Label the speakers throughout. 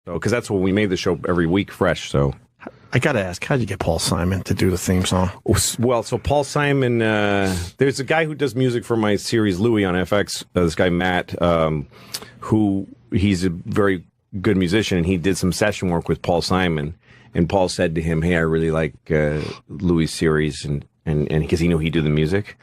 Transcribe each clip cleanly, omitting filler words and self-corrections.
Speaker 1: So, because that's what we made the show every week fresh. So
Speaker 2: I got to ask, how did you get Paul Simon to do the theme song?
Speaker 1: Well, so Paul Simon, there's a guy who does music for my series Louie on FX, this guy Matt, who he's a very good musician, and he did some session work with Paul Simon. And Paul said to him, hey, I really like Louis' series, and because he knew he'd do the music.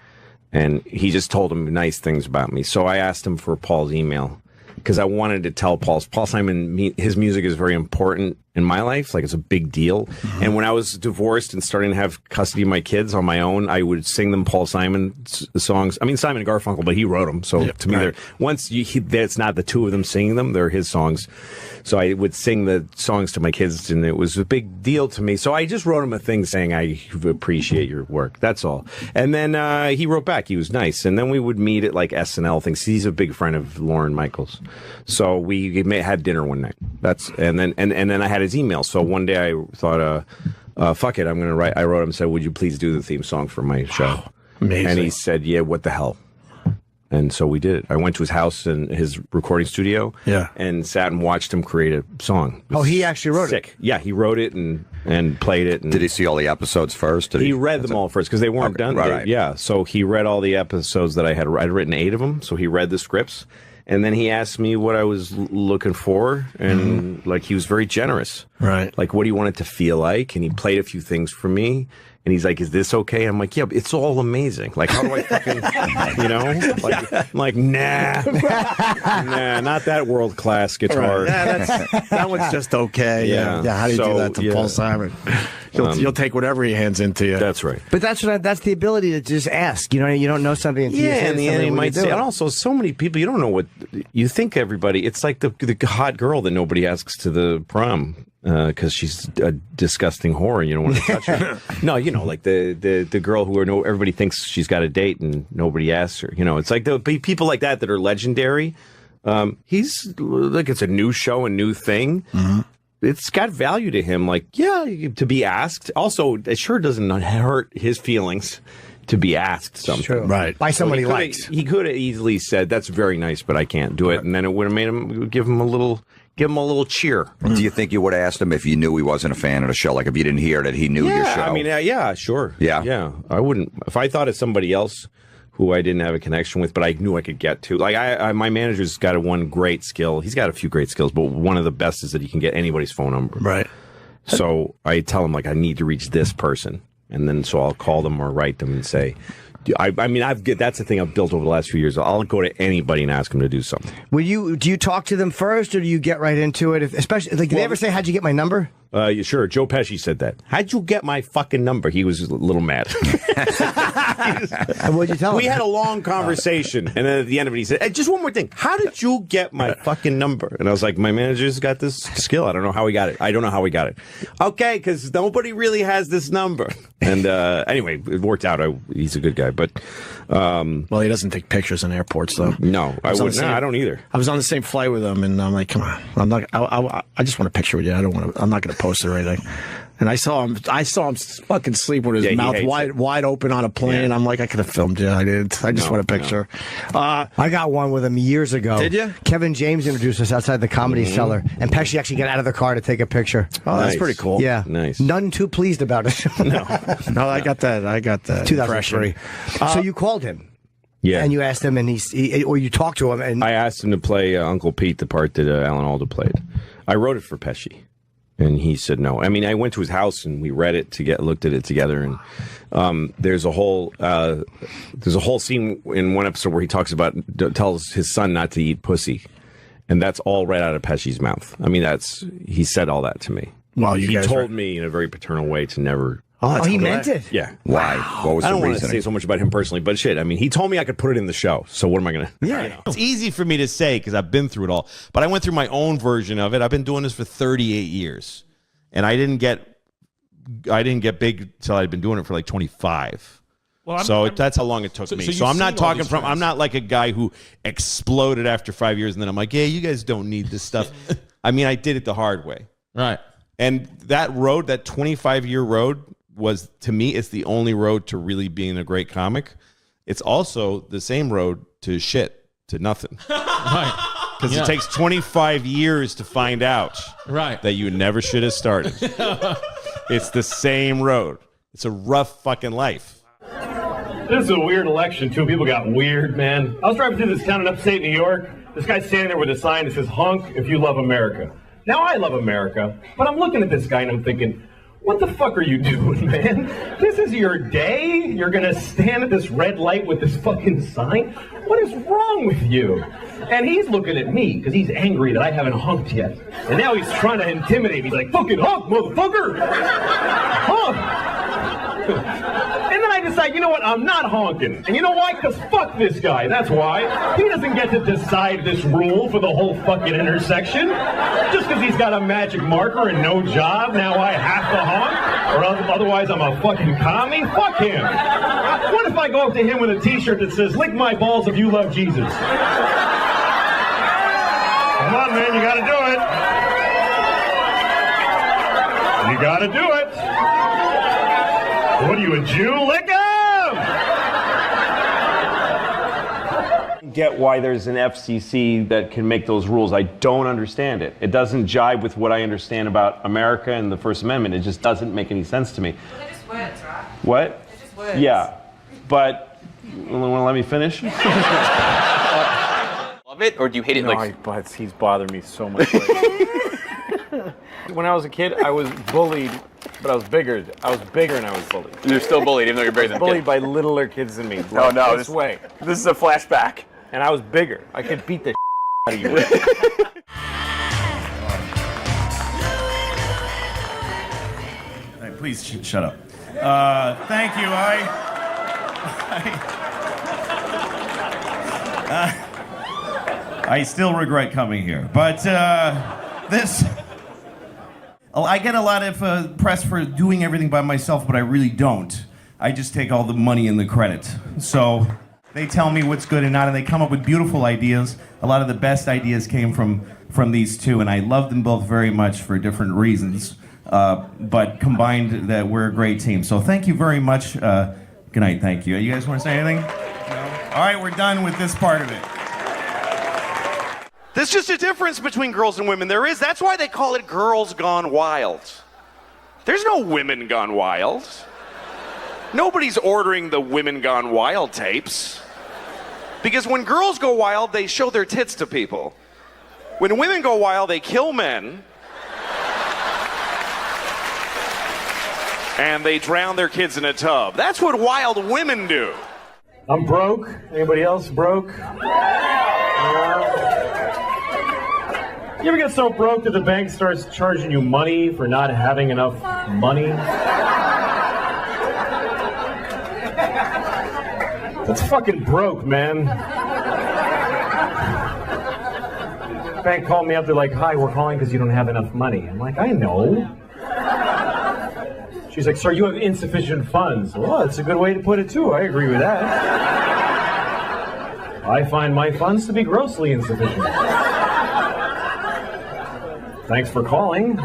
Speaker 1: And he just told him nice things about me. So I asked him for Paul's email, because I wanted to tell Paul Simon, his music is very important in my life. Like, it's a big deal. Mm-hmm. And when I was divorced and starting to have custody of my kids on my own, I would sing them Paul Simon songs. I mean, Simon and Garfunkel, but he wrote them. So to me, it's not the two of them singing them. They're his songs. So I would sing the songs to my kids, and it was a big deal to me. So I just wrote him a thing saying, I appreciate your work. That's all. And then he wrote back. He was nice. And then we would meet at like SNL things. He's a big friend of Lorne Michaels. So we had dinner one night. And then I had his email. So one day I thought, fuck it, I'm going to write. I wrote him and said, would you please do the theme song for my show? Wow, amazing. And he said, yeah, what the hell? And so we did it. I went to his house and his recording studio, and sat and watched him create a song.
Speaker 3: Oh, he actually wrote
Speaker 1: it? Yeah, he wrote it and played it. And
Speaker 4: did he see all the episodes first?
Speaker 1: He read them all first, because they weren't done.
Speaker 4: Right.
Speaker 1: Yeah, so he read all the episodes that I'd written 8 of them, so he read the scripts. And then he asked me what I was looking for, and like, he was very generous.
Speaker 2: Right.
Speaker 1: Like, what do you want it to feel like? And he played a few things for me. And he's like, is this okay? I'm like, yeah, but it's all amazing. Like, how do I fucking, nah, not that world-class guitar.
Speaker 2: Right. Yeah, that one's just okay. Yeah. How do you do that to Paul Simon? You'll take whatever he hands into you.
Speaker 1: That's right.
Speaker 3: But that's the ability to just ask. You don't know something until you say
Speaker 1: and
Speaker 3: something.
Speaker 1: You might say, and also, so many people, you don't know what you think. Everybody, it's like the hot girl that nobody asks to the prom. Because she's a disgusting whore and you don't want to touch her. No, like the girl who everybody thinks she's got a date and nobody asks her. It's like the people like that are legendary. He's like, it's a new show, a new thing. Mm-hmm. It's got value to him. Like, to be asked. Also, it sure doesn't hurt his feelings to be asked something.
Speaker 3: Sure.
Speaker 2: Right.
Speaker 3: By somebody he likes.
Speaker 1: He could have easily said, that's very nice, but I can't do it. And then it would have made him, give him a little cheer.
Speaker 4: Do you think you would have asked him if you knew he wasn't a fan of the show? Like, if you didn't hear that he knew your show?
Speaker 1: I mean, sure.
Speaker 4: Yeah.
Speaker 1: I wouldn't. If I thought of somebody else who I didn't have a connection with, but I knew I could get to. Like, my manager's got one great skill. He's got a few great skills, but one of the best is that he can get anybody's phone number.
Speaker 2: Right.
Speaker 1: So I tell him, like, I need to reach this person. And then so I'll call them or write them and say, that's the thing I've built over the last few years. I'll go to anybody and ask them to do something.
Speaker 3: Do you talk to them first, or do you get right into it? Especially, like, did they ever say, how'd you get my number?
Speaker 1: Sure. Joe Pesci said that. How'd you get my fucking number? He was a little mad.
Speaker 3: What'd you tell him?
Speaker 1: We had a long conversation, and then at the end of it, he said, hey, just one more thing. How did you get my fucking number? And I was like, my manager's got this skill. I don't know how he got it. I don't know how he got it. Okay, because nobody really has this number. And anyway, it worked out. He's a good guy, but...
Speaker 2: well, he doesn't take pictures in airports, though.
Speaker 1: No, I wouldn't. No, I don't either.
Speaker 2: I was on the same flight with him, and I'm like, come on, I'm not. I just want a picture with you. I'm not going to post it or anything. And I saw him fucking sleep with his mouth wide open on a plane. Yeah. I'm like, I could have filmed you. I didn't. I just want a picture.
Speaker 3: No. I got one with him years ago.
Speaker 2: Did you?
Speaker 3: Kevin James introduced us outside the Comedy Cellar, and Pesci actually got out of the car to take a picture.
Speaker 2: Oh, that's pretty cool.
Speaker 3: Yeah,
Speaker 1: nice.
Speaker 3: None too pleased about it.
Speaker 2: No, I got that.
Speaker 3: 2003. So you called him.
Speaker 1: Yeah.
Speaker 3: And you asked him, and or you talked to him, and
Speaker 1: I asked him to play Uncle Pete, the part that Alan Alda played. I wrote it for Pesci, and he said no. I mean, I went to his house and we read it looked at it together, and there's a whole scene in one episode where he tells his son not to eat pussy, and that's all right out of Pesci's mouth. I mean, he said all that to me.
Speaker 2: Well,
Speaker 1: he told me in a very paternal way to never.
Speaker 3: Oh, he meant it?
Speaker 1: Yeah.
Speaker 4: Why? What was the reason?
Speaker 1: I don't want to say so much about him personally, but shit, I mean, he told me I could put it in the show, so what am I going to...
Speaker 3: Yeah.
Speaker 5: It's easy for me to say because I've been through it all, but I went through my own version of it. I've been doing this for 38 years, and I didn't get big until I'd been doing it for like 25. Well, that's how long it took me. So I'm not talking from... I'm not like a guy wwho exploded after 5 years, and then I'm like, yeah, you guys don't need this stuff. I mean, I did it the hard way.
Speaker 6: Right.
Speaker 5: And that 25-year road... was, to me, it's the only road to really being a great comic. It's also the same road to shit, to nothing.
Speaker 6: Right.
Speaker 5: Because it takes 25 years to find out that you never should have started. It's the same road. It's a rough fucking life.
Speaker 6: This is a weird election, too. People got weird, man. I was driving through this town in upstate New York. This guy's standing there with a sign that says, "Honk if you love America." Now, I love America, but I'm looking at this guy and I'm thinking, what the fuck are you doing, man? This is your day? You're gonna stand at this red light with this fucking sign? What is wrong with you? And he's looking at me because he's angry that I haven't honked yet. And now he's trying to intimidate me. He's like, "Fucking honk, motherfucker! Honk!" And then I decide, you know what, I'm not honking. And you know why? Because fuck this guy, that's why. He doesn't get to decide this rule for the whole fucking intersection. Just because he's got a magic marker and no job, now I have to honk? Or otherwise I'm a fucking commie? Fuck him. What if I go up to him with a t-shirt that says, "Lick my balls if you love Jesus"? Come on, man, you gotta do it. You gotta do it. What are you, a Jew? Lick him!
Speaker 1: Get why there's an FCC that can make those rules. I don't understand it. It doesn't jibe with what I understand about America and the First Amendment. It just doesn't make any sense to me.
Speaker 7: Well, they're just words, right?
Speaker 1: What?
Speaker 7: They're just words.
Speaker 1: Yeah, but you want to let me finish?
Speaker 8: Love it, or do you hate it?
Speaker 6: No, but he's bothering me so much. When I was a kid, I was bullied, but I was bigger. I was bigger and I was bullied.
Speaker 8: You're still bullied, even though you're bigger than
Speaker 6: Bullied by littler kids than me.
Speaker 8: Oh no,
Speaker 6: This way.
Speaker 8: This is a flashback.
Speaker 6: And I was bigger. I could beat the out of you.
Speaker 9: Please shut up. Thank you. I still regret coming here, but I get a lot of press for doing everything by myself, but I really don't. I just take all the money and the credit. So they tell me what's good and not, and they come up with beautiful ideas. A lot of the best ideas came from these two, and I love them both very much for different reasons. But combined, that we're a great team. So thank you very much. Good night. Thank you. You guys want to say anything? No? All right, we're done with this part of it.
Speaker 5: There's just a difference between girls and women. There is. That's why they call it Girls Gone Wild. There's no Women Gone Wild. Nobody's ordering the Women Gone Wild tapes. Because when girls go wild, they show their tits to people. When women go wild, they kill men. And they drown their kids in a tub. That's what wild women do.
Speaker 6: I'm broke. Anybody else broke? You ever get so broke that the bank starts charging you money for not having enough money? That's fucking broke, man. Bank called me up, they're like, "Hi, we're calling because you don't have enough money." I'm like, "I know." She's like, "Sir, you have insufficient funds." Well, that's a good way to put it, too. I agree with that. I find my funds to be grossly insufficient. Thanks for calling.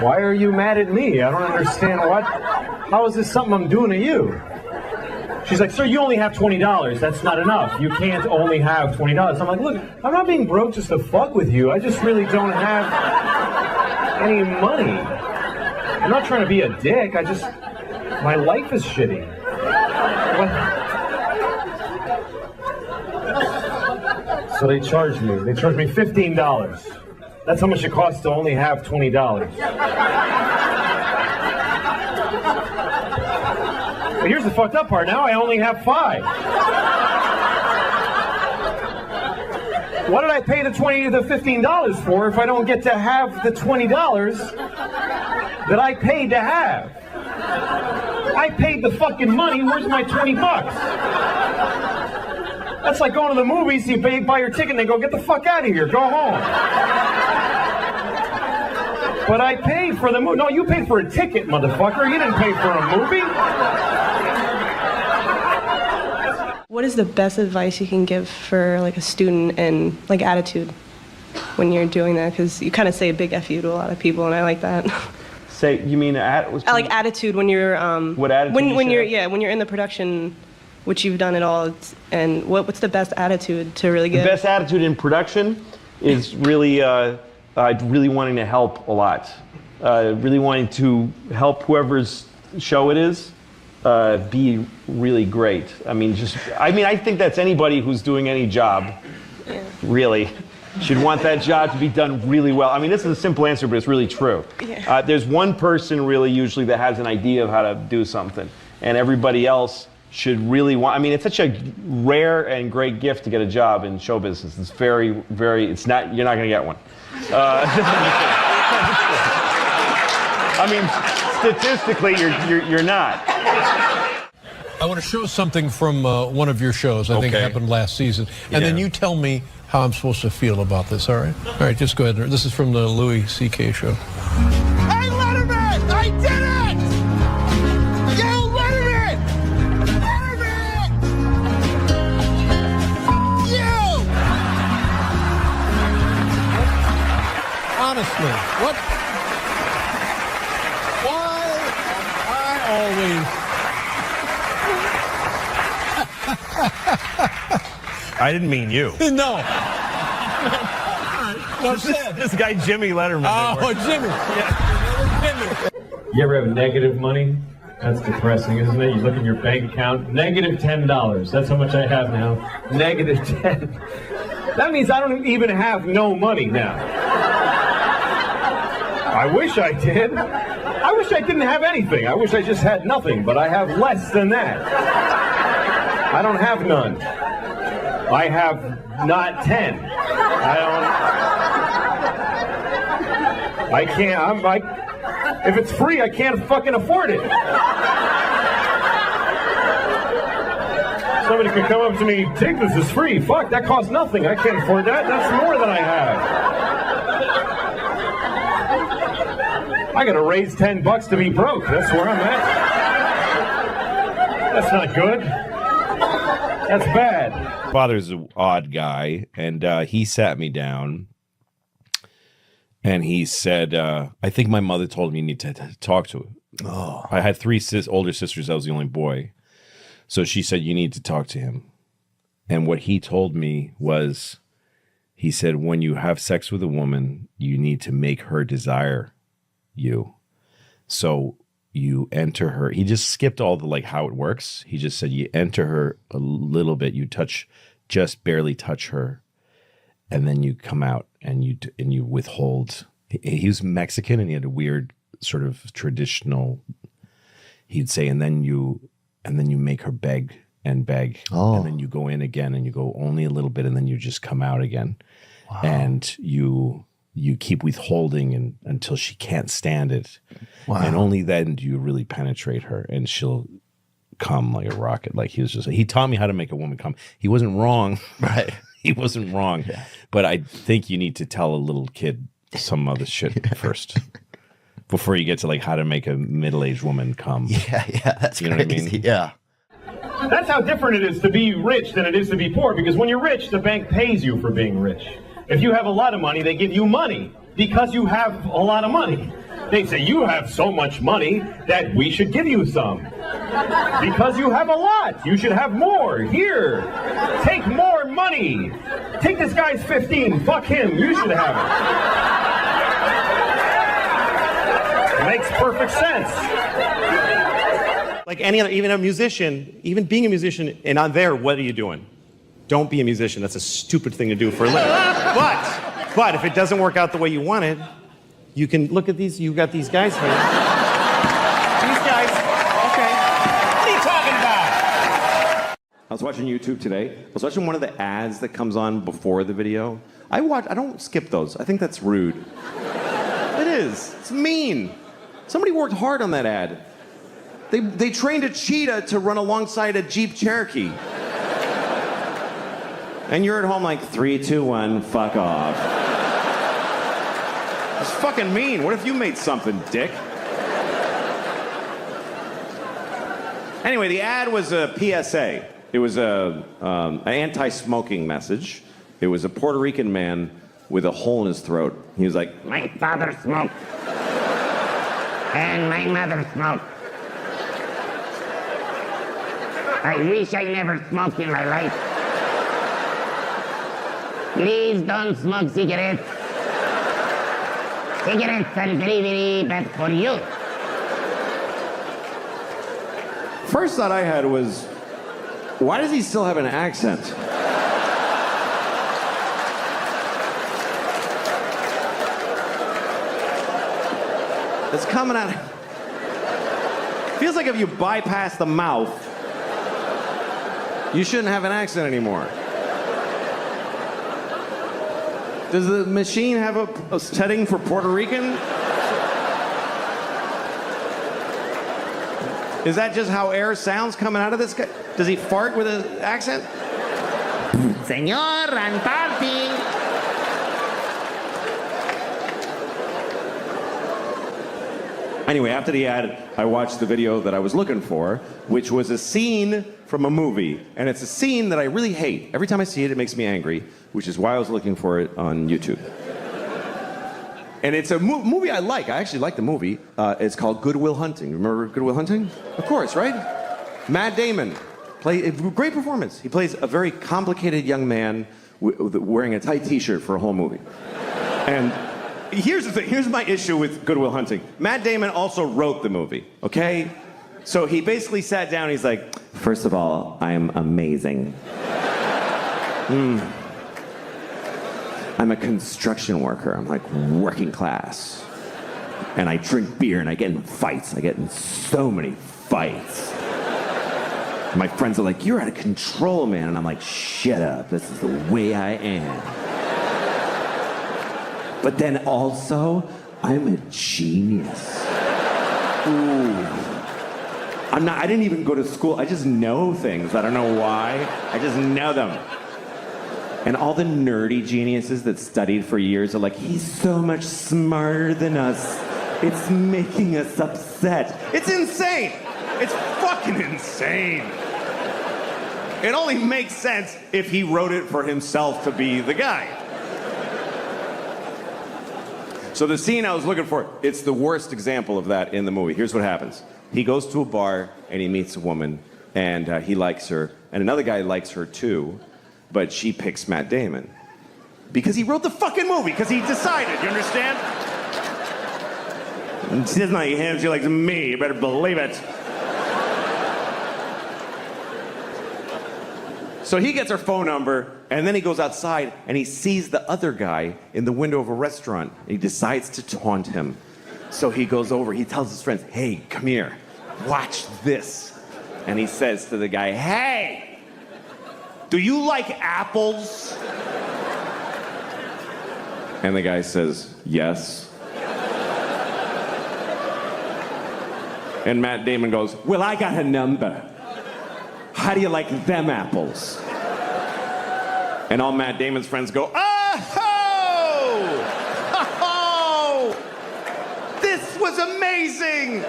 Speaker 6: Why are you mad at me? I don't understand what. How is this something I'm doing to you? She's like, "Sir, you only have $20. That's not enough. You can't only have $20. I'm like, "Look, I'm not being broke just to fuck with you. I just really don't have any money. I'm not trying to be a dick. My life is shitty." What? So they charged me. They charged me $15. That's how much it costs to only have $20. But here's the fucked up part. Now I only have $5. What did I pay the $15 for if I don't get to have the $20 that I paid to have? I paid the fucking money. Where's my $20? That's like going to the movies. You buy your ticket and they go, "Get the fuck out of here. Go home." But I paid for the movie. No, you paid for a ticket, motherfucker. You didn't pay for a movie.
Speaker 10: What is the best advice you can give for like a student and like attitude when you're doing that? Because you kind of say a big F you to a lot of people, and I like that.
Speaker 1: Say, you mean
Speaker 10: I like attitude when you're
Speaker 1: what attitude?
Speaker 10: when you're in the production which you've done it all, and what's the best attitude to really
Speaker 1: The
Speaker 10: get?
Speaker 1: best attitude in production is really, really wanting to help a lot. Really wanting to help whoever's show it is be really great. I think that's anybody who's doing any job, really, should want that job to be done really well. I mean, this is a simple answer, but it's really true.
Speaker 10: Yeah.
Speaker 1: There's one person really usually that has an idea of how to do something, and everybody else should really want. I mean, it's such a rare and great gift to get a job in show business. It's very, very. It's not. You're not going to get one. I mean, statistically, you're not.
Speaker 7: I want to show something from one of your shows. I think it happened last season, and then you tell me how I'm supposed to feel about this. All right. All right. Just go ahead. This is from the Louis C.K. show.
Speaker 11: Hey, Letterman! I did it! Yo, Letterman! Letterman! You!
Speaker 7: Honestly, what? Why am I always?
Speaker 1: I didn't mean you.
Speaker 7: No.
Speaker 1: What's that? This guy Jimmy Letterman.
Speaker 7: Oh, Jimmy. Yeah. Jimmy.
Speaker 6: You ever have negative money? That's depressing, isn't it? You look at your bank account, negative $10. That's how much I have now. Negative 10. That means I don't even have no money now. I wish I did. I wish I didn't have anything. I wish I just had nothing, but I have less than that. I don't have none. I have not 10. I can't, I'm like, if it's free, I can't fucking afford it. Somebody could come up to me, take this, is free. Fuck, that costs nothing. I can't afford that. That's more than I have. I gotta raise $10 to be broke. That's where I'm at. That's not good. That's bad.
Speaker 1: Father's an odd guy, and he sat me down, and he said, I think my mother told me you need to talk to him. Oh. I had three older sisters. I was the only boy. So she said, you need to talk to him. And what he told me was, he said, when you have sex with a woman, you need to make her desire you. So you enter her. He just skipped all the like how it works. He just said you enter her a little bit. You just barely touch her, and then you come out and you withhold. He was Mexican, and he had a weird sort of traditional. He'd say, and then you make her beg and beg, and then you go in again, and you go only a little bit, and then you just come out again, and you keep withholding until she can't stand it. Wow. And only then do you really penetrate her, and she'll come like a rocket. Like he taught me how to make a woman come. He wasn't wrong. Right. He wasn't wrong. Yeah. But I think you need to tell a little kid some other shit first before you get to like how to make a middle-aged woman come. Yeah, that's you know crazy. What I mean? Yeah.
Speaker 6: That's how different it is to be rich than it is to be poor, because when you're rich, the bank pays you for being rich. If you have a lot of money, they give you money because you have a lot of money. They say, you have so much money that we should give you some. Because you have a lot. You should have more. Here, take more money. Take this guy's 15. Fuck him. You should have it. It makes perfect sense.
Speaker 1: Like any other, even a musician, even being a musician and on there, what are you doing? Don't be a musician. That's a stupid thing to do for a living. But if it doesn't work out the way you wanted, you can look at these. You got these guys here. These guys. Okay. What are you talking about? I was watching YouTube today. I was watching one of the ads that comes on before the video. I don't skip those. I think that's rude. It is. It's mean. Somebody worked hard on that ad. They trained a cheetah to run alongside a Jeep Cherokee. And you're at home like, 3, 2, 1, fuck off. It's fucking mean. What if you made something, dick? Anyway, the ad was a PSA. It was an anti-smoking message. It was a Puerto Rican man with a hole in his throat. He was like, my father smoked. And my mother smoked.
Speaker 12: I wish I never smoked in my life. Please don't smoke cigarettes. Cigarettes are very, very bad for you.
Speaker 1: First thought I had was, why does he still have an accent? It's coming out. Feels like if you bypass the mouth, you shouldn't have an accent anymore. Does the machine have a setting for Puerto Rican? Is that just how air sounds coming out of this guy? Does he fart with an accent?
Speaker 12: Señor, I'm farting.
Speaker 1: Anyway, after the ad, I watched the video that I was looking for, which was a scene from a movie. And it's a scene that I really hate. Every time I see it, it makes me angry, which is why I was looking for it on YouTube. And it's a movie I like. I actually like the movie. It's called Good Will Hunting. Remember Good Will Hunting? Of course, right? Matt Damon. Great performance. He plays a very complicated young man wearing a tight t-shirt for a whole movie. And here's the thing. Here's my issue with Good Will Hunting. Matt Damon also wrote the movie, okay? So he basically sat down. He's like, first of all, I am amazing. I'm a construction worker. I'm like working class. And I drink beer and I get in fights. I get in so many fights. My friends are like, you're out of control, man. And I'm like, shut up. This is the way I am. But then also, I'm a genius. Ooh. I didn't even go to school. I just know things. I don't know why. I just know them. And all the nerdy geniuses that studied for years are like, he's so much smarter than us. It's making us upset. It's insane. It's fucking insane. It only makes sense if he wrote it for himself to be the guy. So the scene I was looking for, it's the worst example of that in the movie. Here's what happens. He goes to a bar and he meets a woman and he likes her. And another guy likes her too. But she picks Matt Damon. Because he wrote the fucking movie, because he decided, you understand? And she doesn't like him, she likes me, you better believe it. So he gets her phone number, and then he goes outside, and he sees the other guy in the window of a restaurant. And he decides to taunt him. So he goes over, he tells his friends, hey, come here, watch this. And he says to the guy, hey! Do you like apples? And the guy says, yes. And Matt Damon goes, well, I got a number. How do you like them apples? And all Matt Damon's friends go, oh! Oh! This was amazing!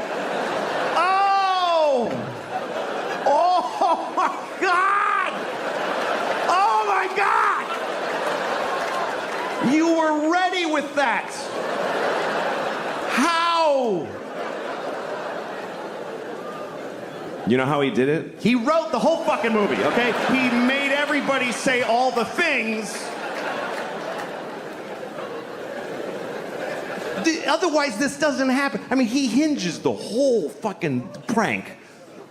Speaker 1: Oh! Oh my God! Oh my God! You were ready with that! How? You know how he did it? He wrote the whole fucking movie, okay? He made everybody say all the things. Otherwise, this doesn't happen. I mean, he hinges the whole fucking prank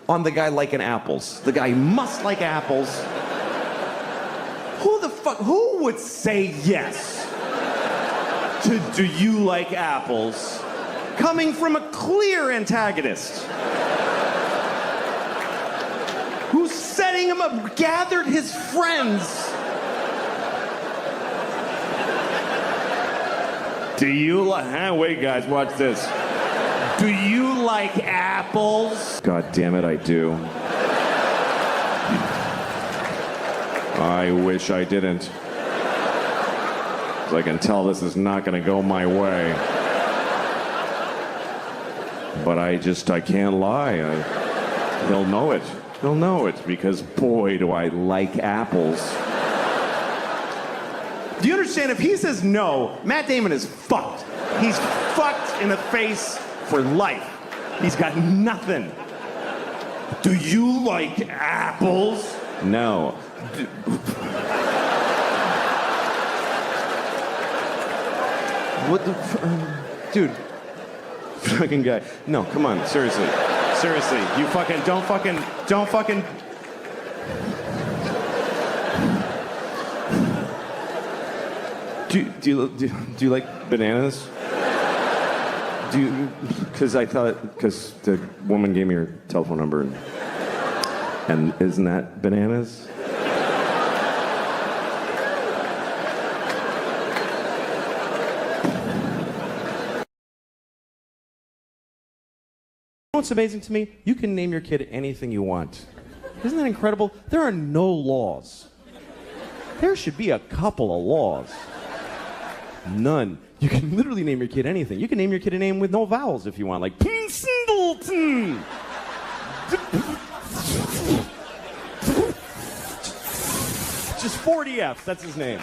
Speaker 1: on the guy liking apples. The guy must like apples. Who would say yes to do you like apples coming from a clear antagonist who's setting him up, gathered his friends. Do you like, wait guys, watch this. Do you like apples? God damn it, I do. I wish I didn't. 'Cause I can tell this is not gonna go my way. But I can't lie. He'll know it. He'll know it because boy, do I like apples. Do you understand? If he says no, Matt Damon is fucked. He's fucked in the face for life. He's got nothing. Do you like apples? No. What the... dude. Fucking guy. No, come on. Seriously. Seriously. You fucking... Don't fucking... Do you like bananas? Because the woman gave me her telephone number, and isn't that bananas? What's amazing to me? You can name your kid anything you want. Isn't that incredible? There are no laws. There should be a couple of laws. None. You can literally name your kid anything. You can name your kid a name with no vowels if you want, like Singleton. Just 40 F's, that's his name.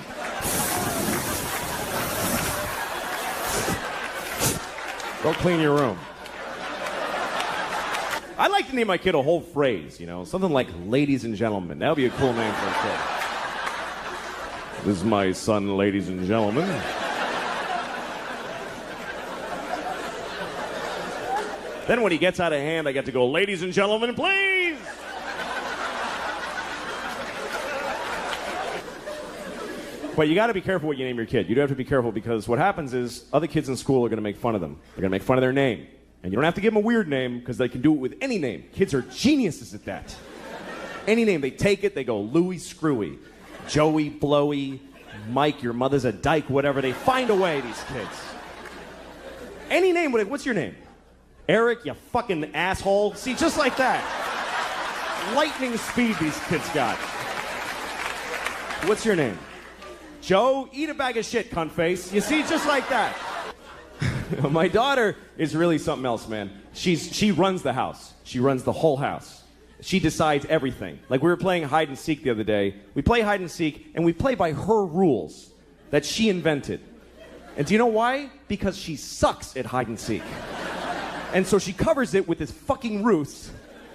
Speaker 1: Go clean your room. I'd like to name my kid a whole phrase, you know, something like ladies and gentlemen. That would be a cool name for a kid. This is my son, ladies and gentlemen. Then when he gets out of hand, I get to go, ladies and gentlemen, please! But you got to be careful what you name your kid. You do have to be careful because what happens is other kids in school are going to make fun of them. They're going to make fun of their name. And you don't have to give them a weird name because they can do it with any name. Kids are geniuses at that. Any name, they take it, they go Louie Screwy, Joey Blowy, Mike, your mother's a dyke, whatever. They find a way, these kids. Any name, what's your name? Eric, you fucking asshole. See, just like that. Lightning speed these kids got. What's your name? Joe, eat a bag of shit, cunt face. You see, just like that. My daughter is really something else, man. She runs the house. She runs the whole house. She decides everything. Like we were playing hide and seek the other day. We play hide and seek, and we play by her rules that she invented. And do you know why? Because she sucks at hide and seek. And so she covers it with this fucking ruse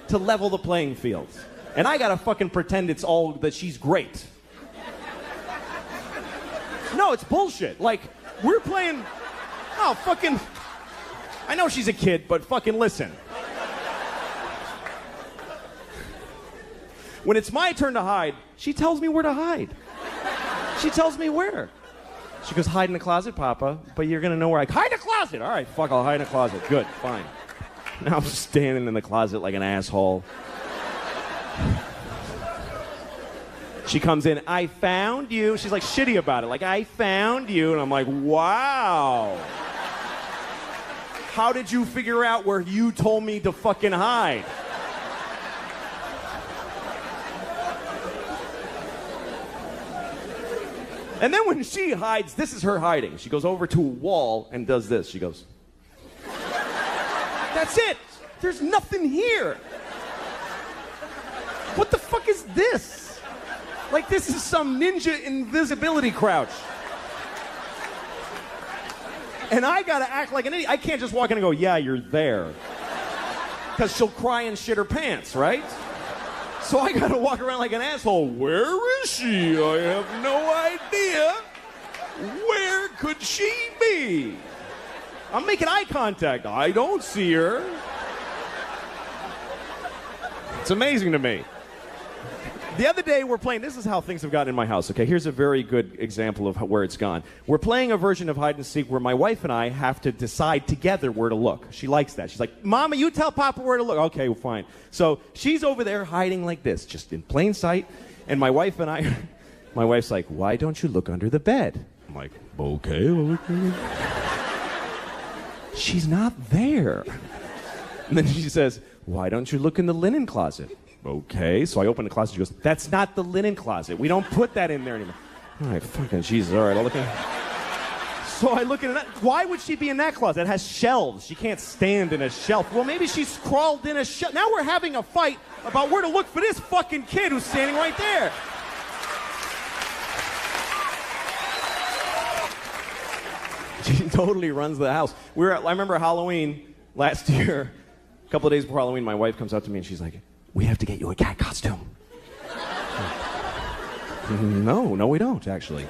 Speaker 1: to level the playing field. And I gotta fucking pretend it's all that she's great. No, it's bullshit. Like, we're playing... Oh, fucking... I know she's a kid, but fucking listen. When it's my turn to hide, she tells me where to hide. She tells me where. She goes, hide in the closet, Papa, but you're gonna know where I... Hide in the closet! All right, fuck, I'll hide in the closet. Good, fine. Now I'm standing in the closet like an asshole. She comes in, I found you. She's like shitty about it, like, I found you. And I'm like, wow. How did you figure out where you told me to fucking hide? And then when she hides, this is her hiding. She goes over to a wall and does this. She goes, that's it. There's nothing here. What the fuck is this? Like this is some ninja invisibility crouch. And I gotta act like an idiot. I can't just walk in and go, yeah, you're there. Because she'll cry and shit her pants, right? So I gotta walk around like an asshole. Where is she? I have no idea. Where could she be? I'm making eye contact. I don't see her. It's amazing to me. The other day we're playing, this is how things have gotten in my house, okay? Here's a very good example of where it's gone. We're playing a version of hide and seek where my wife and I have to decide together where to look. She likes that. She's like, Mama, you tell Papa where to look. Okay, well, fine. So she's over there hiding like this, just in plain sight. And my wife and I, my wife's like, why don't you look under the bed? I'm like, okay. She's not there. And then she says, why don't you look in the linen closet? Okay, so I open the closet. She goes, that's not the linen closet. We don't put that in there anymore. All right, fucking Jesus. All right, I'll look in. So I look in that. Why would she be in that closet? It has shelves. She can't stand in a shelf. Well, maybe she's crawled in a shelf. Now we're having a fight about where to look for this fucking kid who's standing right there. She totally runs the house. I remember Halloween last year. A couple of days before Halloween, my wife comes up to me and she's like,
Speaker 13: we have to get you a cat costume. No, we don't, actually.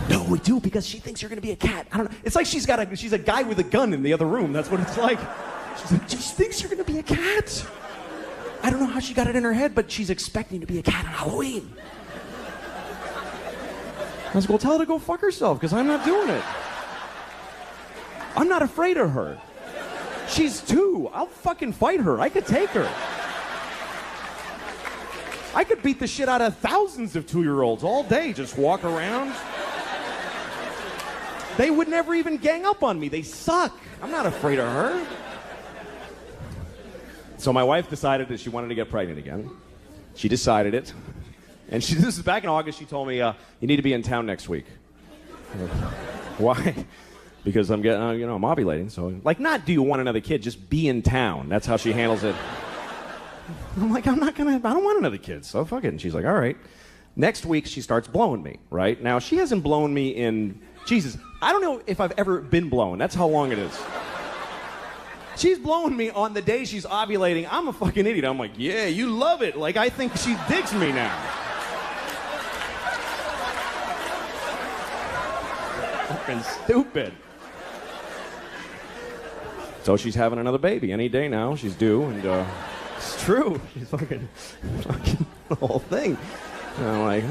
Speaker 13: No, we do, because she thinks you're going to be a cat. I don't know. It's like she's a guy with a gun in the other room. That's what it's like. She's like, she thinks you're going to be a cat. I don't know how she got it in her head, but she's expecting to be a cat on Halloween. I was like, well, tell her to go fuck herself, because I'm not doing it. I'm not afraid of her. She's 2. I'll fucking fight her. I could take her. I could beat the shit out of thousands of 2-year-olds all day, just walk around. They would never even gang up on me. They suck. I'm not afraid of her. So my wife decided that she wanted to get pregnant again. She decided it. And this is back in August. She told me, you need to be in town next week. Why? Because I'm getting, I'm ovulating. So, like, not do you want another kid, just be in town. That's how she handles it. I'm like, I don't want another kid, so fuck it. And she's like, all right. Next week, she starts blowing me, right? Now, she hasn't blown me in, Jesus, I don't know if I've ever been blown. That's how long it is. She's blowing me on the day she's ovulating. I'm a fucking idiot. I'm like, yeah, you love it. Like, I think she digs me now. Fucking stupid. So she's having another baby any day now. She's due, and it's true. She's fucking the whole thing. And I'm like,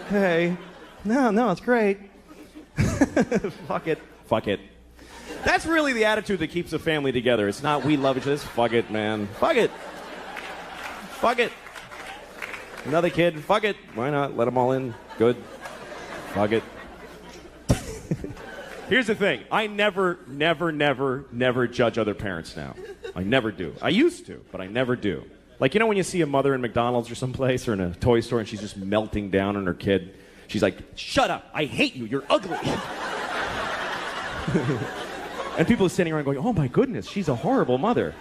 Speaker 13: okay. No, it's great. Fuck it. That's really the attitude that keeps a family together. It's not we love each other. It's fuck it, man. Fuck it. Another kid. Fuck it. Why not? Let them all in. Good. Fuck it. Here's the thing. I never judge other parents now. I never do. I used to, but I never do. Like, you know when you see a mother in McDonald's or someplace or in a toy store and she's just melting down on her kid? She's like, shut up. I hate you. You're ugly. And people are sitting around going, oh my goodness, she's a horrible mother.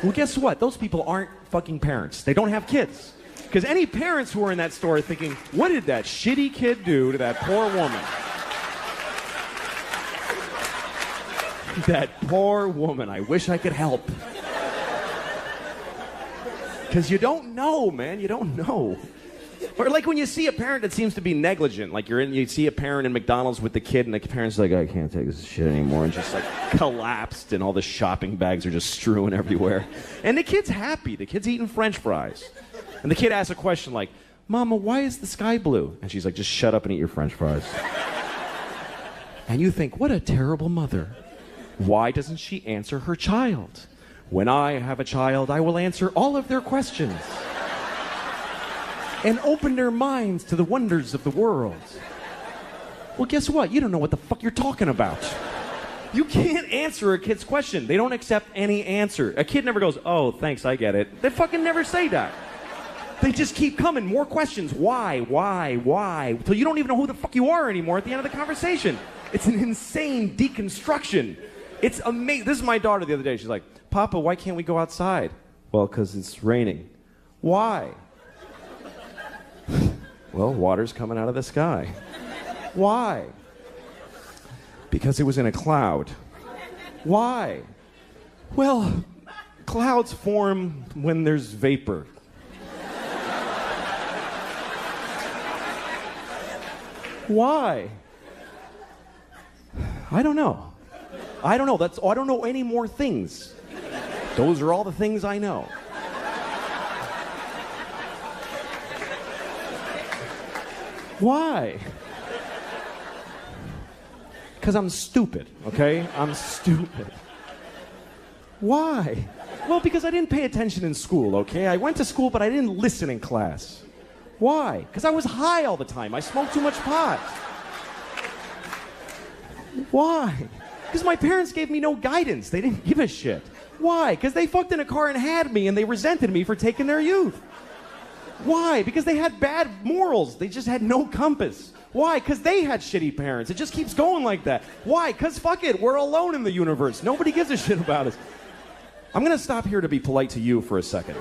Speaker 13: Well, guess what? Those people aren't fucking parents. They don't have kids. Because any parents who are in that store are thinking, what did that shitty kid do to that poor woman? That poor woman. I wish I could help. Because you don't know, man. You don't know. Or like when you see a parent that seems to be negligent, like you see a parent in McDonald's with the kid, and the parent's like, I can't take this shit anymore, and just like collapsed, and all the shopping bags are just strewn everywhere. And the kid's happy. The kid's eating French fries. And the kid asks a question like, Mama, why is the sky blue? And she's like, just shut up and eat your French fries. And you think, what a terrible mother. Why doesn't she answer her child? When I have a child, I will answer all of their questions and open their minds to the wonders of the world. Well, guess what? You don't know what the fuck you're talking about. You can't answer a kid's question. They don't accept any answer. A kid never goes, oh, thanks, I get it. They fucking never say that. They just keep coming. More questions. Why? Until you don't even know who the fuck you are anymore at the end of the conversation. It's an insane deconstruction. It's amazing. This is my daughter the other day. She's like, Papa, why can't we go outside? Well, because it's raining. Why? Well, water's coming out of the sky. Why? Because it was in a cloud. Why? Well, clouds form when there's vapor. Why? I don't know. I don't know any more things. Those are all the things I know. Why? Because I'm stupid, okay? I'm stupid. Why? Well, because I didn't pay attention in school, okay? I went to school, but I didn't listen in class. Why? Because I was high all the time. I smoked too much pot. Why? Because my parents gave me no guidance. They didn't give a shit. Why? Because they fucked in a car and had me, and they resented me for taking their youth. Why? Because they had bad morals. They just had no compass. Why? Because they had shitty parents. It just keeps going like that. Why? Because fuck it, we're alone in the universe. Nobody gives a shit about us. I'm going to stop here to be polite to you for a second.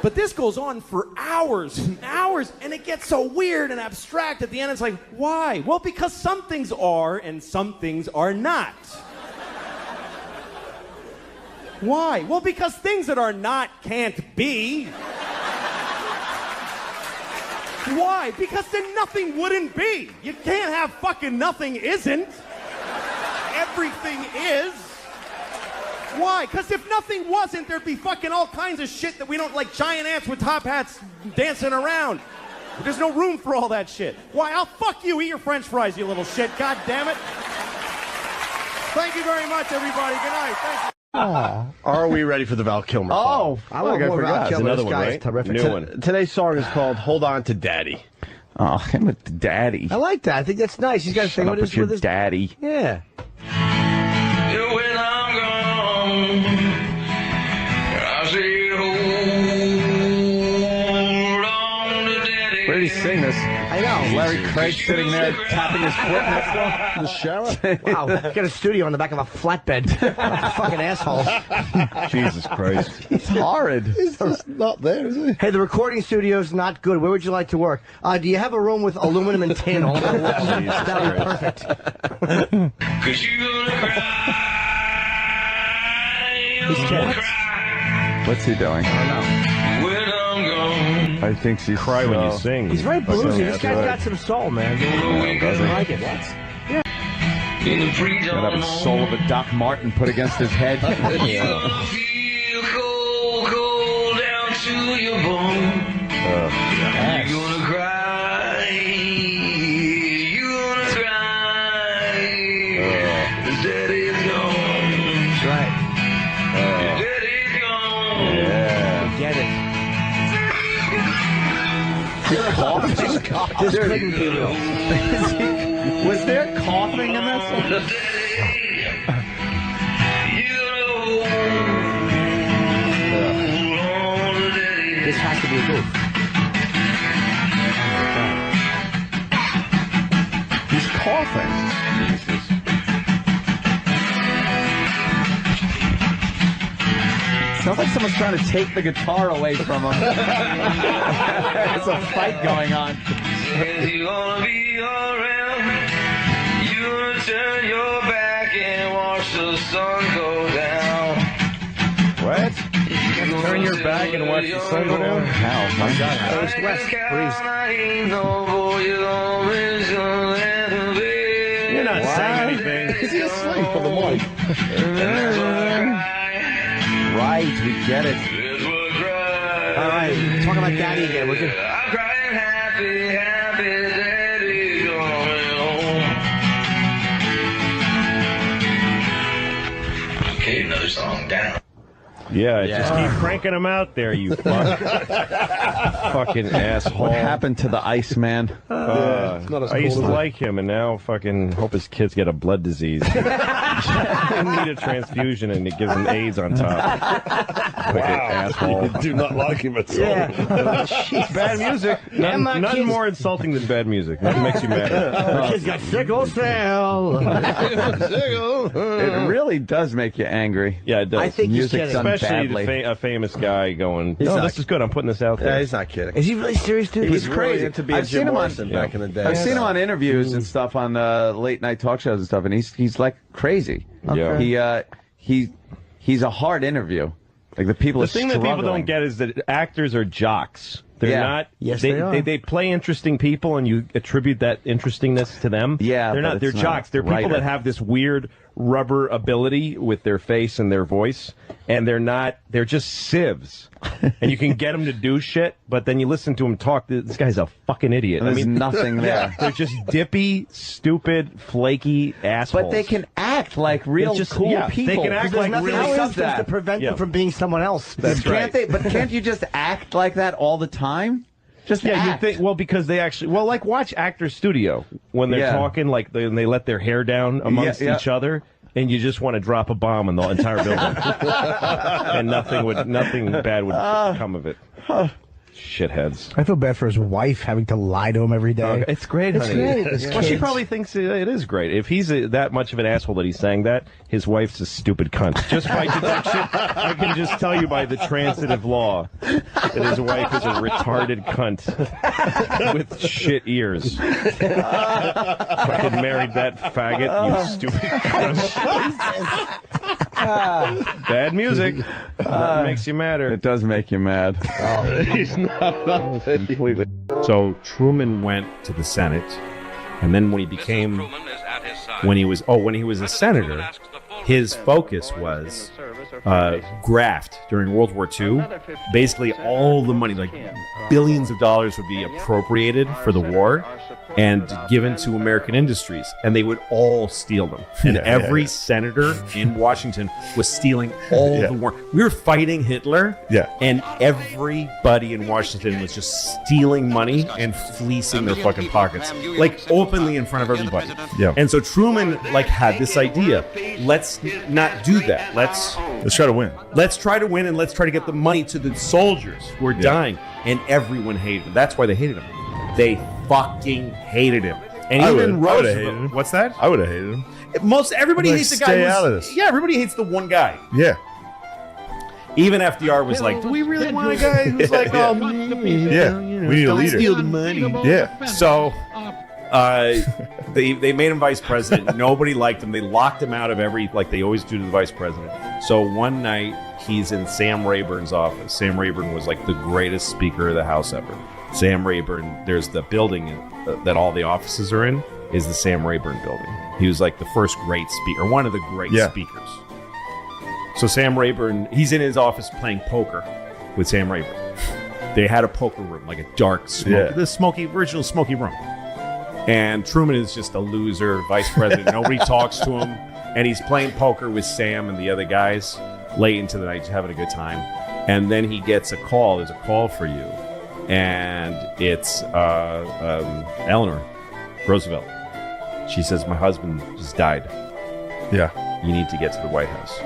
Speaker 13: But this goes on for hours and hours, and it gets so weird and abstract at the end. It's like, why? Well, because some things are and some things are not. Why? Well, because things that are not can't be. Why? Because then nothing wouldn't be. You can't have fucking nothing isn't. Everything is. Why? Because if nothing wasn't, there'd be fucking all kinds of shit that we don't like, giant ants with top hats dancing around. There's no room for all that shit. Why? I'll fuck you. Eat your French fries, you little shit. God damn it. Thank you very much, everybody. Good night. Thank you.
Speaker 14: Are we ready for the Val Kilmer?
Speaker 2: Oh,
Speaker 14: I forgot. It's another one, right?
Speaker 2: Terrific.
Speaker 14: New one. Today's song is called "Hold On to Daddy."
Speaker 4: Oh, him with Daddy.
Speaker 3: I like that. I think that's nice. He's got to sing
Speaker 4: Shut up with your daddy.
Speaker 3: Yeah.
Speaker 11: When I'm gone, I say hold on to daddy.
Speaker 4: Where did he sing this?
Speaker 3: I know.
Speaker 4: Larry Craig sitting there tapping his foot
Speaker 14: in the shower.
Speaker 3: Wow, got a studio on the back of a flatbed. Fucking asshole.
Speaker 14: Jesus Christ.
Speaker 4: He's horrid.
Speaker 14: He's just not there, is he?
Speaker 3: Hey, the recording studio's not good. Where would you like to work? Do you have a room with aluminum and tin all over the walls? That'd be perfect.
Speaker 11: Cause you gonna cry.
Speaker 4: What's he doing?
Speaker 11: I don't know. When I'm gone.
Speaker 4: I think she's
Speaker 14: Cry when you sing.
Speaker 3: He's very bluesy. This guy's got some soul, man.
Speaker 14: Doesn't
Speaker 3: like it.
Speaker 11: In the freedom.
Speaker 4: Gotta have the soul of a Doc Martin put against his head.
Speaker 11: You're gonna feel cold, cold down to your bone. You're gonna cry. You're gonna cry. Daddy's gone.
Speaker 3: That's right.
Speaker 11: Daddy's gone.
Speaker 4: Yeah.
Speaker 3: Get it.
Speaker 4: This couldn't be real. Was there coughing in that song?
Speaker 3: This has to be a goof.
Speaker 4: He's coughing. Sounds like someone's trying to take the guitar away from him. There's a fight going on.
Speaker 11: You're gonna be around. You're gonna turn your back and watch the sun go down.
Speaker 14: What? Turn your back and watch the sun go down?
Speaker 4: How? My God.
Speaker 3: Coast West. Breeze.
Speaker 14: You're not saying anything. Is he asleep on the mic?
Speaker 4: Right, we get it.
Speaker 3: All right, talk about Daddy again, would you?
Speaker 11: I'm crying happy, happy daddy coming home. Okay, another song down.
Speaker 14: Yeah, just keep cranking them out there, you fuck. Fucking asshole.
Speaker 4: What happened to the Iceman?
Speaker 14: I used to like him, and now fucking hope his kids get a blood disease. They need a transfusion, and it gives them AIDS on top. Fucking asshole.
Speaker 15: You do not like him at all.
Speaker 3: Yeah.
Speaker 14: Bad music. Nothing more insulting than bad music. Nothing makes you mad.
Speaker 3: The kid's got sickle cell.
Speaker 4: It really does make you angry.
Speaker 14: Yeah, it does.
Speaker 3: I think he's
Speaker 4: Music's
Speaker 3: kidding.
Speaker 4: done
Speaker 14: Especially
Speaker 4: badly.
Speaker 14: a famous guy going,
Speaker 15: He's
Speaker 14: no,
Speaker 15: not-
Speaker 14: this is good. I'm putting this out there.
Speaker 15: Yeah, he's not kidding.
Speaker 3: Is he really serious, dude?
Speaker 15: He was
Speaker 4: He's
Speaker 15: really
Speaker 4: crazy.
Speaker 15: into being
Speaker 4: I've seen
Speaker 15: Jim
Speaker 4: him on-
Speaker 15: Morrison back in the day.
Speaker 4: I've seen him on interviews and stuff on late night talk shows and stuff, and he's like crazy.
Speaker 14: Yeah.
Speaker 4: He's a hard interview. Like the people.
Speaker 14: The thing that people don't get is that actors are jocks. They're not.
Speaker 3: Yes,
Speaker 14: they
Speaker 3: are.
Speaker 14: They play interesting people, and you attribute that interestingness to them.
Speaker 4: Yeah,
Speaker 14: they're
Speaker 4: but
Speaker 14: not. They're
Speaker 4: it's not
Speaker 14: jocks. They're people
Speaker 4: writer.
Speaker 14: that have this weird rubber ability with their face and their voice, and they're not. They're just sieves, and you can get them to do shit, but then you listen to them talk. This guy's a fucking idiot.
Speaker 4: There's nothing there.
Speaker 14: They're just dippy, stupid, flaky assholes.
Speaker 4: But they can act like real
Speaker 14: just-
Speaker 4: cool
Speaker 14: yeah,
Speaker 4: people.
Speaker 14: they can act
Speaker 3: There's
Speaker 14: like
Speaker 3: nothing
Speaker 14: really
Speaker 3: in
Speaker 4: How is
Speaker 3: substance
Speaker 4: that?
Speaker 3: to prevent
Speaker 14: Yeah.
Speaker 3: them from being someone else.
Speaker 14: That's
Speaker 4: Can't
Speaker 14: right.
Speaker 4: they? But can't you just act like that all the time? Just
Speaker 14: Yeah, you
Speaker 4: act.
Speaker 14: think because they actually like watch Actors Studio when they're
Speaker 4: Yeah.
Speaker 14: talking they let their hair down amongst
Speaker 4: Yeah.
Speaker 14: each other, and you just want to drop a bomb in the entire building, and nothing bad would come of it. Shitheads.
Speaker 3: I feel bad for his wife having to lie to him every day.
Speaker 14: It's great,
Speaker 3: It's
Speaker 14: honey.
Speaker 3: great. It's
Speaker 14: Well, she
Speaker 3: kids.
Speaker 14: probably thinks it is great. If he's that much of an asshole that he's saying that, his wife's a stupid cunt. Just by deduction, I can just tell you by the transitive law that his wife is a retarded cunt with shit ears. Fucking married that faggot, you stupid cunt. Bad music. That makes you madder.
Speaker 4: It does make you mad.
Speaker 14: He's not completely.
Speaker 1: So Truman went to the Senate, and then when he was a senator, his focus was graft during World War II. Basically, all the money, like billions of dollars, would be appropriated for the war and given to American industries, and they would all steal them. And every senator in Washington was stealing all the war. We were fighting Hitler, and everybody in Washington was just stealing money and fleecing their fucking pockets, like openly in front of everybody. And so Truman had this idea: let's not do that. Let's
Speaker 15: try to win.
Speaker 1: Let's try to win, and let's try to get the money to the soldiers who are dying. And everyone hated him. That's why they hated him. They fucking hated him. And even Roosevelt. What's that?
Speaker 15: I would have hated him.
Speaker 1: Everybody hates the guy.
Speaker 15: Stay out of this.
Speaker 1: Yeah, everybody hates the one guy.
Speaker 15: Yeah.
Speaker 1: Even FDR was like, do we really want a guy who's like, oh,
Speaker 15: we need a leader.
Speaker 1: Steal the money.
Speaker 15: Yeah.
Speaker 1: So they made him vice president. Nobody liked him. They locked him out of like they always do to the vice president. So one night he's in Sam Rayburn's office. Sam Rayburn was like the greatest speaker of the House ever. Sam Rayburn, there's the building that all the offices are in, is the Sam Rayburn building. He was like the first great speaker, one of the great speakers. So Sam Rayburn, he's in his office playing poker with Sam Rayburn. They had a poker room, like a dark, original smoky room. And Truman is just a loser, vice president. Nobody talks to him. And he's playing poker with Sam and the other guys late into the night, just having a good time. And then he gets a call. There's a call for you. And it's Eleanor Roosevelt. She says, my husband just died.
Speaker 15: Yeah.
Speaker 1: You need to get to the White House.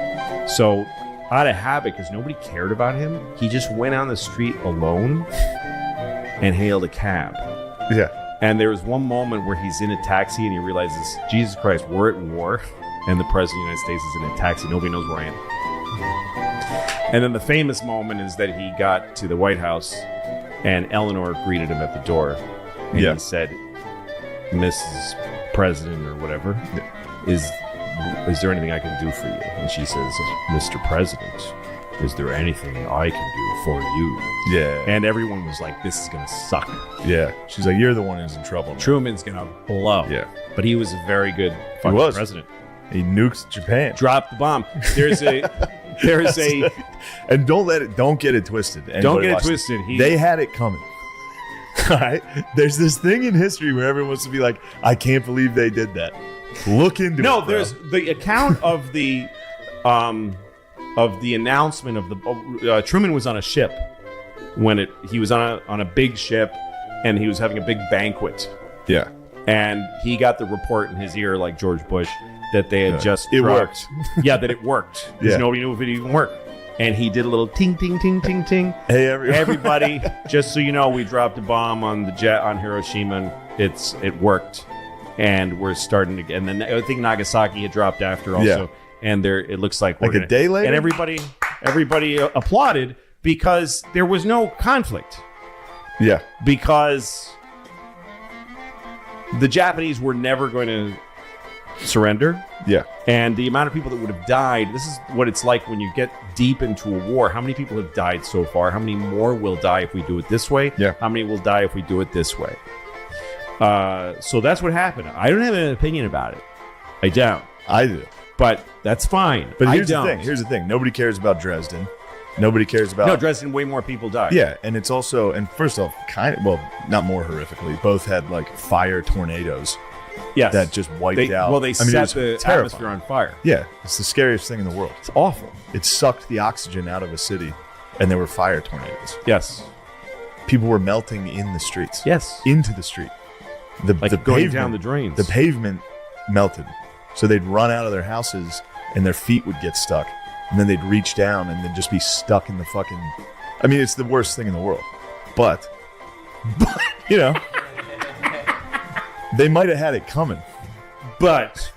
Speaker 1: So out of habit, because nobody cared about him, he just went on the street alone and hailed a cab.
Speaker 15: Yeah.
Speaker 1: And there was one moment where he's in a taxi and he realizes, Jesus Christ, we're at war, and the President of the United States is in a taxi. Nobody knows where I am. And then the famous moment is that he got to the White House and Eleanor greeted him at the door. And he said, Mrs. President or whatever, is there anything I can do for you? And she says, Mr. President, is there anything I can do for you?
Speaker 15: Yeah.
Speaker 1: And everyone was like, this is going to suck.
Speaker 15: Yeah. She's like, you're the one who's in trouble now.
Speaker 1: Truman's going to blow.
Speaker 15: Yeah.
Speaker 1: But he was a very good fucking president.
Speaker 15: He nukes Japan.
Speaker 1: Dropped the bomb. There's a
Speaker 15: and don't get it twisted.
Speaker 1: Don't get it twisted.
Speaker 15: They had it coming. All right. There's this thing in history where everyone wants to be like, I can't believe they did that. Look into it.
Speaker 1: No, there's the account of the announcement of the Truman was on a ship when he was on a big ship and he was having a big banquet.
Speaker 15: Yeah.
Speaker 1: And he got the report in his ear, like George Bush, that they had just
Speaker 15: it
Speaker 1: dropped.
Speaker 15: Worked.
Speaker 1: Yeah, that it worked. Because nobody knew if it even worked. And he did a little ting, ting, ting, ting, ting.
Speaker 15: Hey,
Speaker 1: everybody, just so you know, we dropped a bomb on the jet on Hiroshima. It worked. And we're starting to get, and then I think Nagasaki had dropped after also. Yeah. And it looks like we're
Speaker 15: a day later.
Speaker 1: And everybody applauded because there was no conflict.
Speaker 15: Yeah.
Speaker 1: Because the Japanese were never going to surrender.
Speaker 15: Yeah.
Speaker 1: And the amount of people that would have died, this is what it's like when you get deep into a war. How many people have died so far? How many more will die if we do it this way?
Speaker 15: Yeah.
Speaker 1: How many will die if we do it this way? So that's what happened. I don't have an opinion about it. I don't.
Speaker 15: I do.
Speaker 1: But that's fine.
Speaker 15: But here's the thing. Nobody cares about Dresden. Nobody cares about...
Speaker 1: No, Dresden, way more people died.
Speaker 15: Yeah, and it's also... And first off, not more horrifically, both had, fire tornadoes.
Speaker 1: Yes.
Speaker 15: That just wiped out.
Speaker 1: Well, they set the atmosphere on fire.
Speaker 15: Yeah, it's the scariest thing in the world.
Speaker 1: It's awful.
Speaker 15: It sucked the oxygen out of a city, and there were fire tornadoes.
Speaker 1: Yes.
Speaker 15: People were melting in the streets.
Speaker 1: Yes.
Speaker 15: Into the street. The
Speaker 1: going
Speaker 15: pavement,
Speaker 1: down the drains.
Speaker 15: The pavement melted. So they'd run out of their houses, and their feet would get stuck. And then they'd reach down and then just be stuck in the fucking... I mean, it's the worst thing in the world. But you know... They might have had it coming,
Speaker 1: but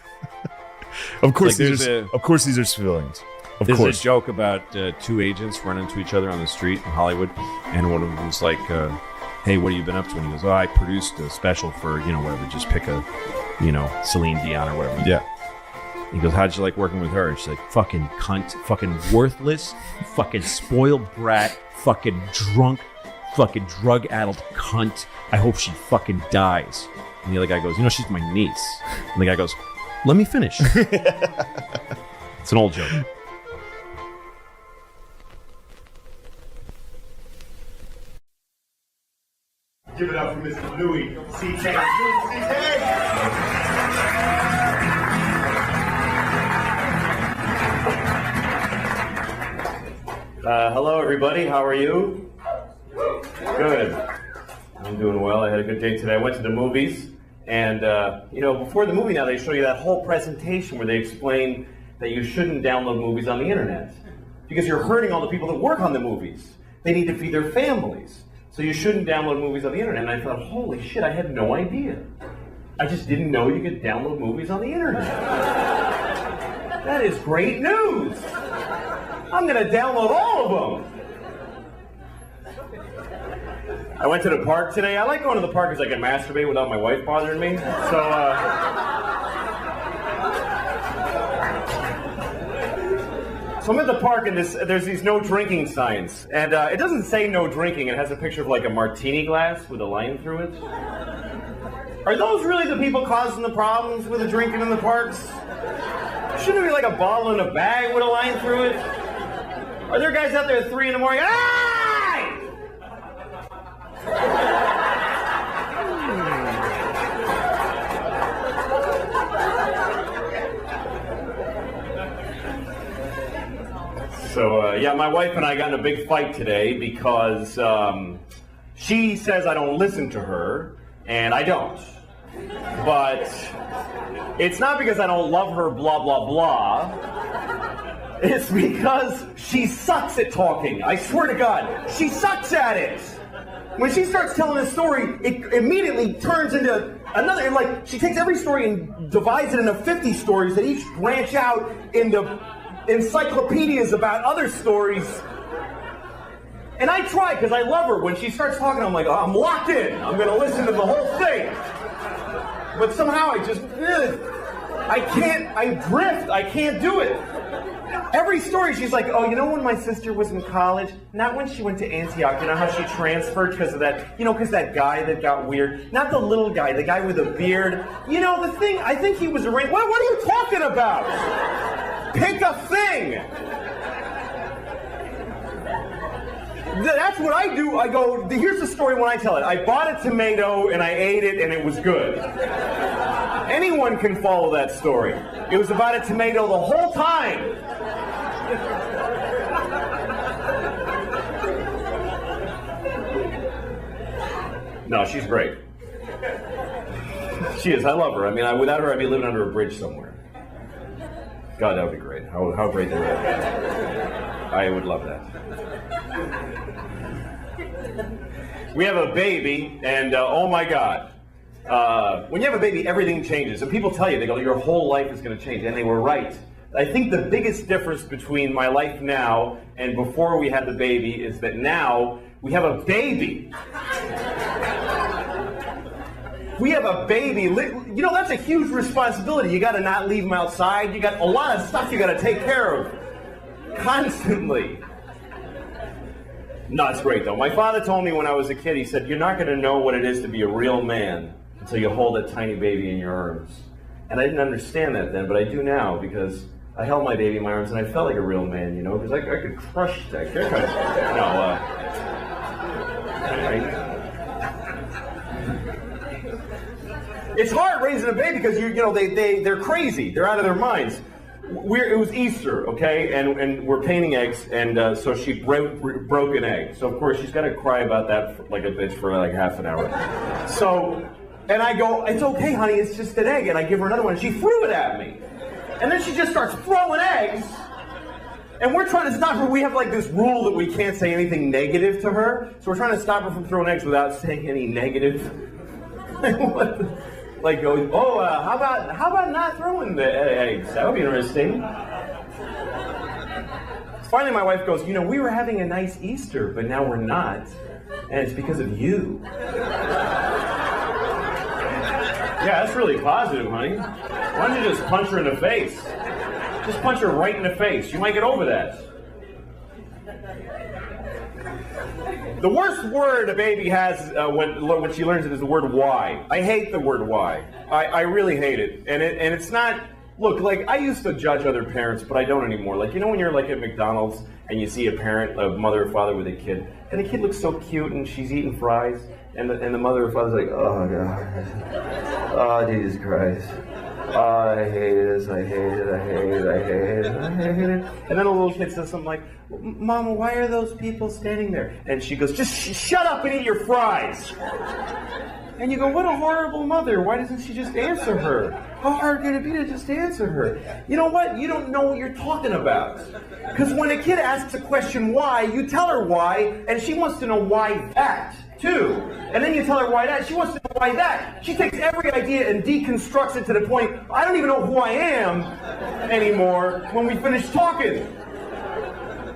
Speaker 15: of course these are civilians.
Speaker 1: There's a joke about two agents running into each other on the street in Hollywood, and one of them was like, "Hey, what have you been up to?" And he goes, "Oh, I produced a special for whatever. Just pick a, Celine Dion or whatever."
Speaker 15: Yeah.
Speaker 13: He goes, how'd you like working with her? And she's like, fucking cunt, fucking worthless, fucking spoiled brat, fucking drunk, fucking drug-addled cunt. I hope she fucking dies. And the other guy goes, you know, she's my niece. And the guy goes, let me finish. It's an old joke.
Speaker 6: Give it up for Mr. Louis C.K. Hello, everybody. How are you? Good. I'm doing well. I had a good day today. I went to the movies, and before the movie now, they show you that whole presentation where they explain that you shouldn't download movies on the internet because you're hurting all the people that work on the movies. They need to feed their families. So you shouldn't download movies on the internet. And I thought, holy shit, I had no idea. I just didn't know you could download movies on the internet. That is great news. I'm going to download all of them. I went to the park today. I like going to the park because I can masturbate without my wife bothering me. So I'm at the park and there's these no drinking signs. And it doesn't say no drinking. It has a picture of like a martini glass with a line through it. Are those really the people causing the problems with the drinking in the parks? Shouldn't it be like a bottle in a bag with a line through it? Are there guys out there at 3 in the morning? Hey! So, my wife and I got in a big fight today because she says I don't listen to her, and I don't. But it's not because I don't love her, blah, blah, blah. It's because she sucks at talking. I swear to God, she sucks at it. When she starts telling a story, it immediately turns into another, and like, she takes every story and divides it into 50 stories that each branch out into encyclopedias about other stories. And I try, because I love her. When she starts talking, I'm like, oh, I'm locked in. I'm going to listen to the whole thing. But somehow I drift. I can't do it. Every story, she's like, oh, you know when my sister was in college? Not when she went to Antioch. You know how she transferred because of that, because that guy that got weird? Not the little guy, the guy with a beard. You know, the thing, I think he was arranged. What are you talking about? Pick a thing. That's what I do. I go, here's the story when I tell it. I bought a tomato and I ate it and it was good. Anyone can follow that story. It was about a tomato the whole time. No, she's great. She is. I love her. I mean, without her, I'd be living under a bridge somewhere. God, that would be great. How great that would be. I would love that. We have a baby, and oh my God. When you have a baby, everything changes. And people tell you, they go, your whole life is going to change. And they were right. I think the biggest difference between my life now and before we had the baby is that now we have a baby. We have a baby. You know, that's a huge responsibility. You got to not leave them outside. You got a lot of stuff you got to take care of constantly. No, it's great, though. My father told me when I was a kid, he said, you're not going to know what it is to be a real man until you hold a tiny baby in your arms. And I didn't understand that then, but I do now, because I held my baby in my arms and I felt like a real man, because I could crush that. It's hard raising a baby because they're crazy. They're out of their minds. It was Easter, okay, and we're painting eggs, and so she broke an egg. So of course she's got to cry about that like a bitch for like half an hour. So, and I go, it's okay, honey, it's just an egg, and I give her another one, and she threw it at me, and then she just starts throwing eggs, and we're trying to stop her. We have like this rule that we can't say anything negative to her, so we're trying to stop her from throwing eggs without saying any negative. Like, how about not throwing the eggs? That would be interesting. Finally, my wife goes, we were having a nice Easter, but now we're not, and it's because of you. Yeah, that's really positive, honey. Why don't you just punch her in the face? Just punch her right in the face. You might get over that. The worst word a baby has when she learns it is the word why. I hate the word why. I really hate it. And it's not, look, like I used to judge other parents, but I don't anymore. Like, you know when you're like at McDonald's and you see a parent, a mother or father with a kid, and the kid looks so cute and she's eating fries, and the mother or father's like, oh God, oh Jesus Christ. Oh, I hate this, I hate it, I hate it, I hate it, I hate it. And then a little kid says something like, Mama, why are those people standing there? And she goes, just shut up and eat your fries. And you go, what a horrible mother. Why doesn't she just answer her? How hard can it be to just answer her? You know what? You don't know what you're talking about. Because when a kid asks a question why, you tell her why, and she wants to know why that, too. And then you tell her why that, she wants to know why that. She takes every idea and deconstructs it to the point, I don't even know who I am anymore when we finish talking.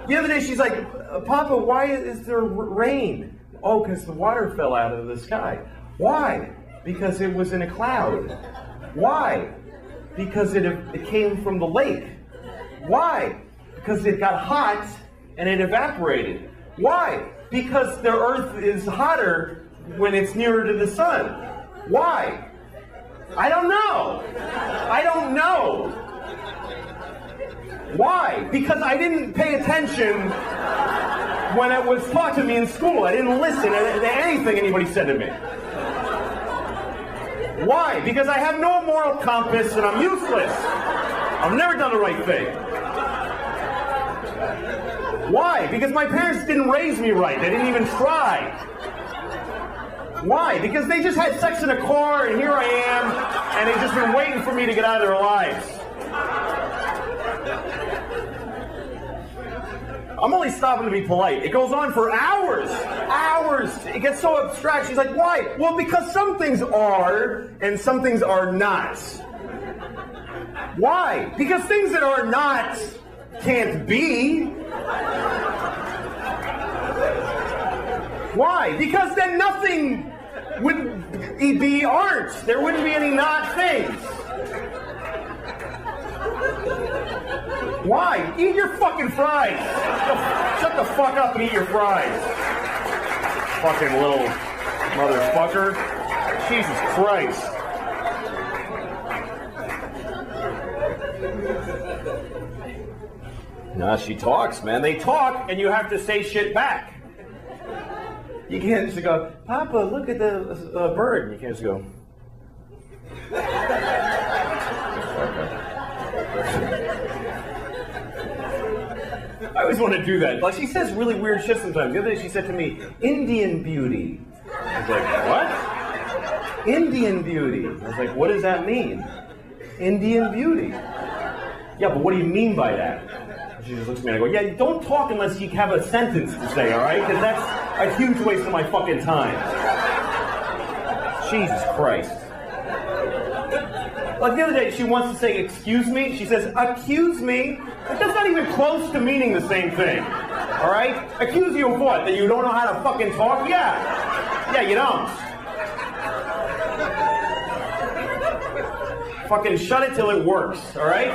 Speaker 6: The other day she's like, Papa, why is there rain? Oh, because the water fell out of the sky. Why? Because it was in a cloud. Why? Because it came from the lake. Why? Because it got hot and it evaporated. Why? Because the earth is hotter when it's nearer to the sun. Why? I don't know. I don't know. Why? Because I didn't pay attention when it was taught to me in school. I didn't listen to anything anybody said to me. Why? Because I have no moral compass and I'm useless. I've never done the right thing. Why? Because my parents didn't raise me right. They didn't even try. Why? Because they just had sex in a car and here I am and they've just been waiting for me to get out of their lives. I'm only stopping to be polite. It goes on for hours. Hours. It gets so abstract. She's like, why? Well, because some things are and some things are not. Why? Because things that are not can't be. Why? Because then nothing would be aren't. There wouldn't be any not things. Why? Eat your fucking fries. Shut the fuck up and eat your fries. Fucking little motherfucker. Jesus Christ. Nah, she talks, man. They talk, and you have to say shit back. You can't just go, Papa, look at the bird. You can't just go. I always want to do that. Like, she says really weird shit sometimes. The other day she said to me, Indian beauty. I was like, what? Indian beauty. I was like, what does that mean? Indian beauty. Yeah, but what do you mean by that? She just looks at me and I go, yeah, don't talk unless you have a sentence to say, all right? Because that's a huge waste of my fucking time. Jesus Christ. Like the other day, she wants to say, excuse me. She says, accuse me. That's not even close to meaning the same thing. All right? Accuse you of what? That you don't know how to fucking talk? Yeah. Yeah, you don't. Fucking shut it till it works, all right?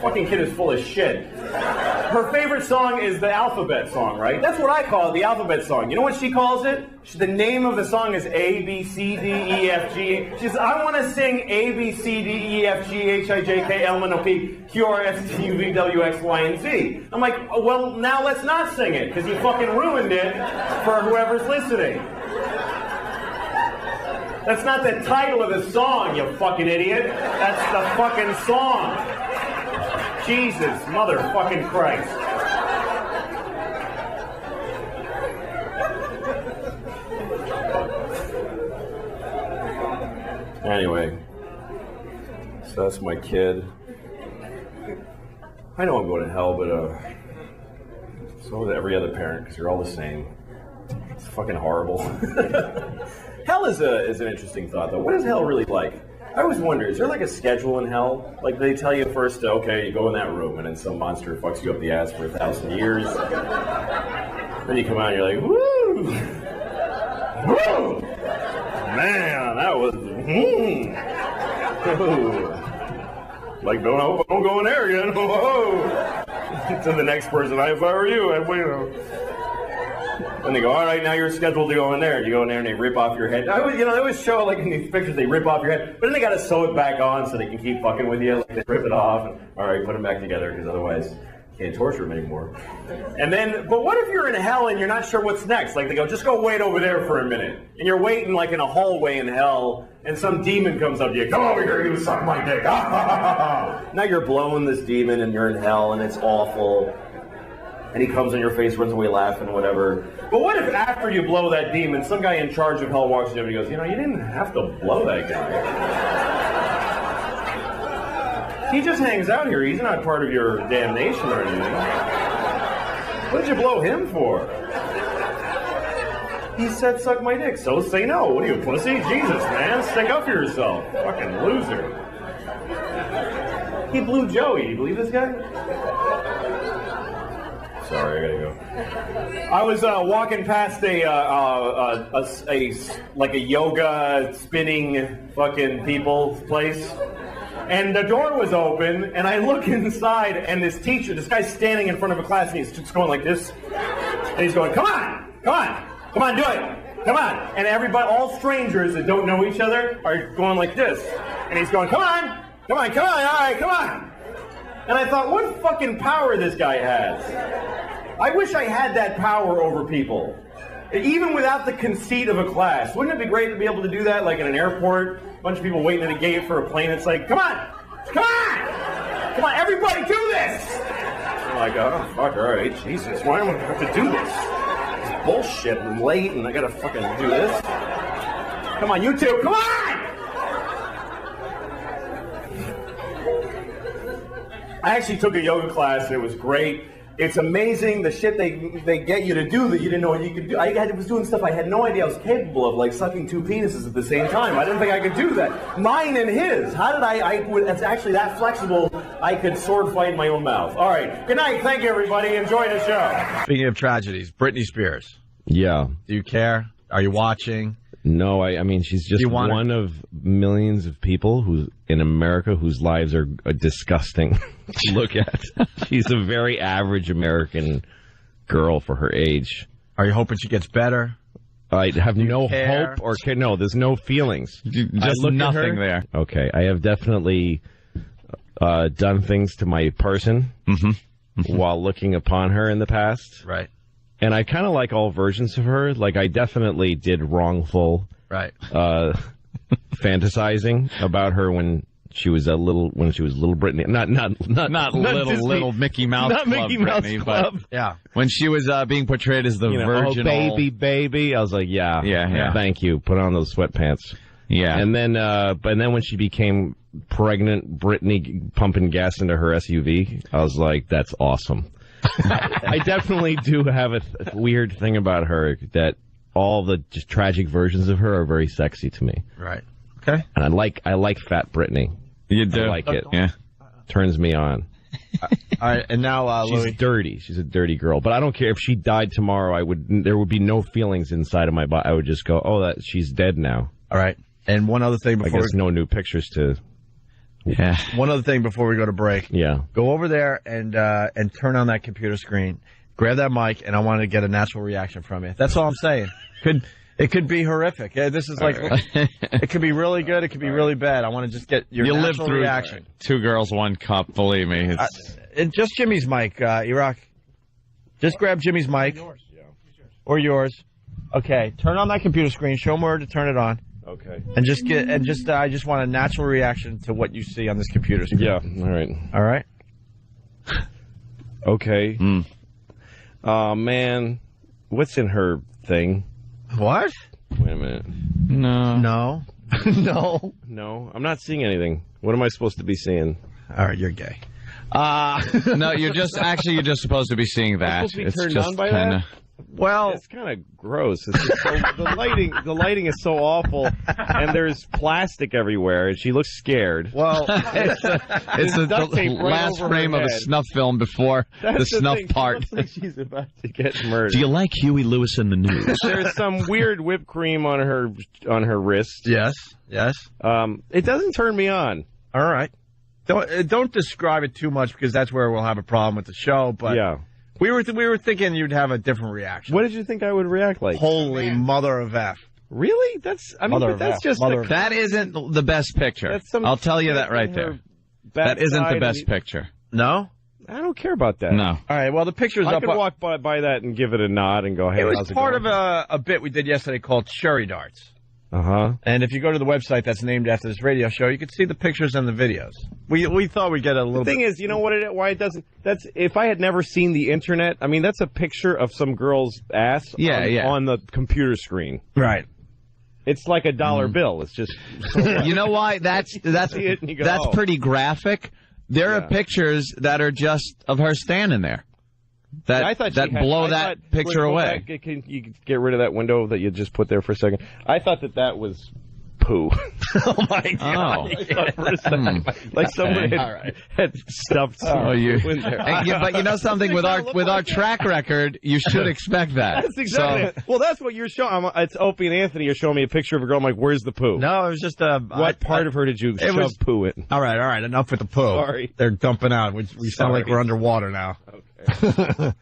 Speaker 6: Fucking kid is full of shit. Her favorite song is the alphabet song, right? That's what I call it, the alphabet song. You know what she calls it? The name of the song is A, B, C, D, E, F, G. She says, I want to sing A, B, C, D, E, F, G, H, I, J, K, L, M, N, O, P, Q, R, S, T, U, V, W, X, Y, and Z. I'm like, well, now let's not sing it, because you fucking ruined it for whoever's listening. That's not the title of the song, you fucking idiot. That's the fucking song. Jesus, motherfucking Christ. Anyway, so that's my kid. I know I'm going to hell, but so is every other parent, because you're all the same. It's fucking horrible. Hell is an interesting thought, though. What is hell really like? I always wonder, is there like a schedule in hell? Like they tell you first, okay, you go in that room and then some monster fucks you up the ass for 1,000 years. Then you come out and you're like, woo! Woo! Man, that was. Like, don't go in there again. To the next person, if I were you, I'd And they go, all right, now you're scheduled to go in there. You go in there and they rip off your head. They always show, like in these pictures, they rip off your head, but then they got to sew it back on so they can keep fucking with you. Like, they rip it off, and all right, put them back together, because otherwise you can't torture them anymore. And then, but what if you're in hell and you're not sure what's next? Like, they go, just go wait over there for a minute. And you're waiting, like, in a hallway in hell, and some demon comes up to you. Come over here, you suck my dick. Now you're blowing this demon, and you're in hell, and it's awful. And he comes in your face, runs away laughing, whatever. But what if after you blow that demon, some guy in charge of hell walks you up and he goes, you didn't have to blow that guy. He just hangs out here. He's not part of your damnation or anything. What did you blow him for? He said, suck my dick. So say no. What are you, pussy? Jesus, man. Stick up for yourself. Fucking loser. He blew Joey. You believe this guy? Sorry, I gotta go. I was walking past a yoga spinning fucking people place, and the door was open, and I look inside, and this guy's standing in front of a class, and he's just going like this, and he's going, come on, do it, come on, and everybody, all strangers that don't know each other, are going like this, and he's going, come on, all right, come on. And I thought, what fucking power this guy has. I wish I had that power over people. Even without the conceit of a class. Wouldn't it be great to be able to do that, like in an airport? A bunch of people waiting at a gate for a plane. It's like, come on, everybody do this. I'm like, oh, fuck, all right, Jesus, why am I going to have to do this? It's bullshit and late, and I got to fucking do this. Come on, you two, come on! I actually took a yoga class, and it was great. It's amazing the shit they get you to do that you didn't know you could do. I was doing stuff I had no idea I was capable of, like sucking two penises at the same time. I didn't think I could do that. Mine and his. How did it's actually that flexible, I could sword fight in my own mouth. All right. Good night. Thank you, everybody. Enjoy the show.
Speaker 16: Speaking of tragedies, Britney Spears.
Speaker 5: Yeah.
Speaker 16: Do you care? Are you watching?
Speaker 5: No, I mean, she's just one of millions of people in America whose lives are disgusting to look at. She's a very average American girl for her age.
Speaker 16: Are you hoping she gets better?
Speaker 5: I have no hope or care. No, there's no feelings.
Speaker 16: Just nothing there.
Speaker 5: Okay, I have definitely done things to my person while looking upon her in the past.
Speaker 16: Right.
Speaker 5: And I kind of like all versions of her. Like, I definitely did wrongful, fantasizing about her when she was little Britney. Not
Speaker 16: little Mickey Mouse
Speaker 5: not
Speaker 16: Club
Speaker 5: Mickey Mouse
Speaker 16: Britney,
Speaker 5: Club.
Speaker 16: But yeah, when she was being portrayed as the virginal
Speaker 5: baby. I was like, yeah. Thank you. Put on those sweatpants.
Speaker 16: Yeah.
Speaker 5: And then when she became pregnant, Britney pumping gas into her SUV, I was like, that's awesome. I definitely do have a weird thing about her that all the just tragic versions of her are very sexy to me.
Speaker 16: Right. Okay.
Speaker 5: And I like Fat Britney.
Speaker 16: You do?
Speaker 5: I like it.
Speaker 16: Yeah.
Speaker 5: Turns me on.
Speaker 16: All right, and now
Speaker 5: she's
Speaker 16: Louis.
Speaker 5: dirty. She's a dirty girl. But I don't care if she died tomorrow. There would be no feelings inside of my body. I would just go, oh, she's dead now.
Speaker 16: All right. And one other thing before
Speaker 5: I guess no new pictures to.
Speaker 16: Yeah. One other thing before we go to break.
Speaker 5: Yeah.
Speaker 16: Go over there and turn on that computer screen. Grab that mic, and I want to get a natural reaction from you. That's all I'm saying. It could be horrific. This is like it could be really good. It could be really bad. I want to just get your natural reaction.
Speaker 17: 2 girls, 1 cup. Believe me.
Speaker 16: And just Jimmy's mic, Iraq. Just grab Jimmy's mic. Or yours. Okay. Turn on that computer screen. Show them where to turn it on.
Speaker 5: Okay.
Speaker 16: And I just want a natural reaction to what you see on this computer screen.
Speaker 5: Yeah. All right. Okay. Oh, man. What's in her thing?
Speaker 16: What?
Speaker 5: Wait a minute.
Speaker 16: No. No.
Speaker 5: No. I'm not seeing anything. What am I supposed to be seeing?
Speaker 16: All right, you're gay.
Speaker 17: No, you're just supposed to be seeing that.
Speaker 5: It's supposed to be turned on by that?
Speaker 14: Well, it's kind of gross. It's just the lighting is so awful, and there's plastic everywhere, and she looks scared.
Speaker 16: Well,
Speaker 17: it's the last frame of a snuff film before the snuff part.
Speaker 14: It looks like she's about to get murdered.
Speaker 17: Do you like Huey Lewis in the News?
Speaker 14: There's some weird whipped cream on her wrist.
Speaker 16: Yes.
Speaker 14: It doesn't turn me on.
Speaker 16: All right. Don't describe it too much because that's where we'll have a problem with the show. But
Speaker 14: yeah.
Speaker 16: We were thinking you'd have a different reaction.
Speaker 14: What did you think I would react like?
Speaker 16: Holy mother of F.
Speaker 14: Really? That
Speaker 17: isn't the best picture. I'll tell you that right there. That isn't the best picture.
Speaker 16: No?
Speaker 14: I don't care about that.
Speaker 17: No.
Speaker 16: All right, well, the picture's
Speaker 14: I
Speaker 16: up.
Speaker 14: could walk by that and give it a nod and go, hey,
Speaker 16: it was
Speaker 14: how's it
Speaker 16: part
Speaker 14: going?
Speaker 16: of a bit we did yesterday called Cherry Darts.
Speaker 14: Uh-huh.
Speaker 16: And if you go to the website that's named after this radio show, you can see the pictures and the videos. We thought we'd get a little
Speaker 14: The thing is, you know what why it doesn't... That's if I had never seen the internet, I mean, that's a picture of some girl's ass on the computer screen.
Speaker 16: Right.
Speaker 14: It's like a dollar bill. It's just...
Speaker 17: You know why? That's pretty graphic. There are pictures that are just of her standing there. That blow that picture away.
Speaker 14: Can you get rid of that window that you just put there for a second? I thought that was poo.
Speaker 16: Oh my god!
Speaker 14: Like somebody had stuffed some poo in there.
Speaker 17: But you know something, with our track record, you should expect that.
Speaker 14: That's exactly it. Well, that's what you're showing. It's Opie and Anthony. You're showing me a picture of a girl. I'm like, where's the poo?
Speaker 16: No, it was just
Speaker 14: what part of her did you shove poo in?
Speaker 16: All right. Enough with the poo.
Speaker 14: Sorry.
Speaker 16: They're dumping out. We sound like we're underwater now.
Speaker 14: Okay.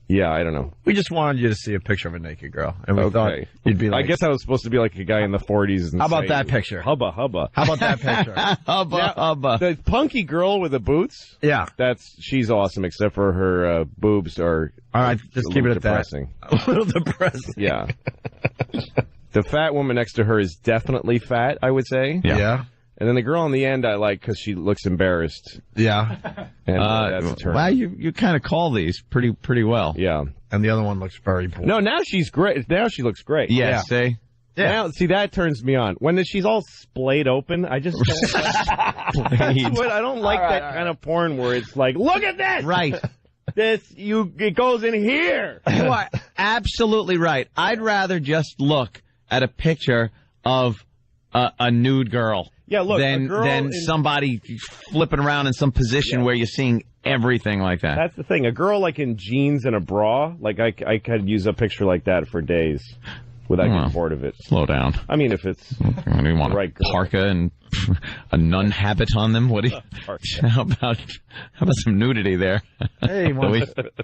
Speaker 14: Yeah, I don't know.
Speaker 16: We just wanted you to see a picture of a naked girl, and we thought you'd be like...
Speaker 14: I guess I was supposed to be like a guy in the 40s.
Speaker 16: How about that picture?
Speaker 14: Hubba.
Speaker 16: How about that picture?
Speaker 17: Hubba.
Speaker 14: The punky girl with the boots?
Speaker 16: Yeah.
Speaker 14: She's awesome, except for her boobs are...
Speaker 16: All right, just keep it at
Speaker 14: depressing.
Speaker 16: that. A little depressing.
Speaker 14: Yeah. The fat woman next to her is definitely fat, I would say.
Speaker 16: Yeah.
Speaker 14: And then the girl in the end I like because she looks embarrassed.
Speaker 16: Yeah.
Speaker 14: And that's a turn.
Speaker 17: Well, you kind of call these pretty well.
Speaker 14: Yeah.
Speaker 16: And the other one looks very poor.
Speaker 14: No, now she's great. Now she looks great.
Speaker 17: Yeah. See?
Speaker 14: Yeah. Now, see, that turns me on. When she's all splayed open, I just don't I don't like that kind of porn where it's like, look at this!
Speaker 17: Right.
Speaker 14: It goes in here.
Speaker 17: You are absolutely right. I'd rather just look at a picture of a nude girl.
Speaker 14: Yeah, look,
Speaker 17: than somebody flipping around in some position where you're seeing everything like that.
Speaker 14: That's the thing. A girl like in jeans and a bra, like I could use a picture like that for days without getting bored of it.
Speaker 17: Slow down.
Speaker 14: I mean, if it's
Speaker 17: you want a parka and a nun habit on them? What do you? How about some nudity there?
Speaker 16: Hey,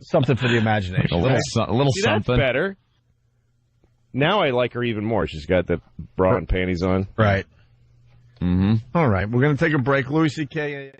Speaker 16: something for the imagination.
Speaker 17: A little
Speaker 14: See,
Speaker 17: something.
Speaker 14: That's better. Now I like her even more. She's got the bra and panties on.
Speaker 16: Right.
Speaker 17: Mm-hmm.
Speaker 16: All right, we're going to take a break. Louis C.K.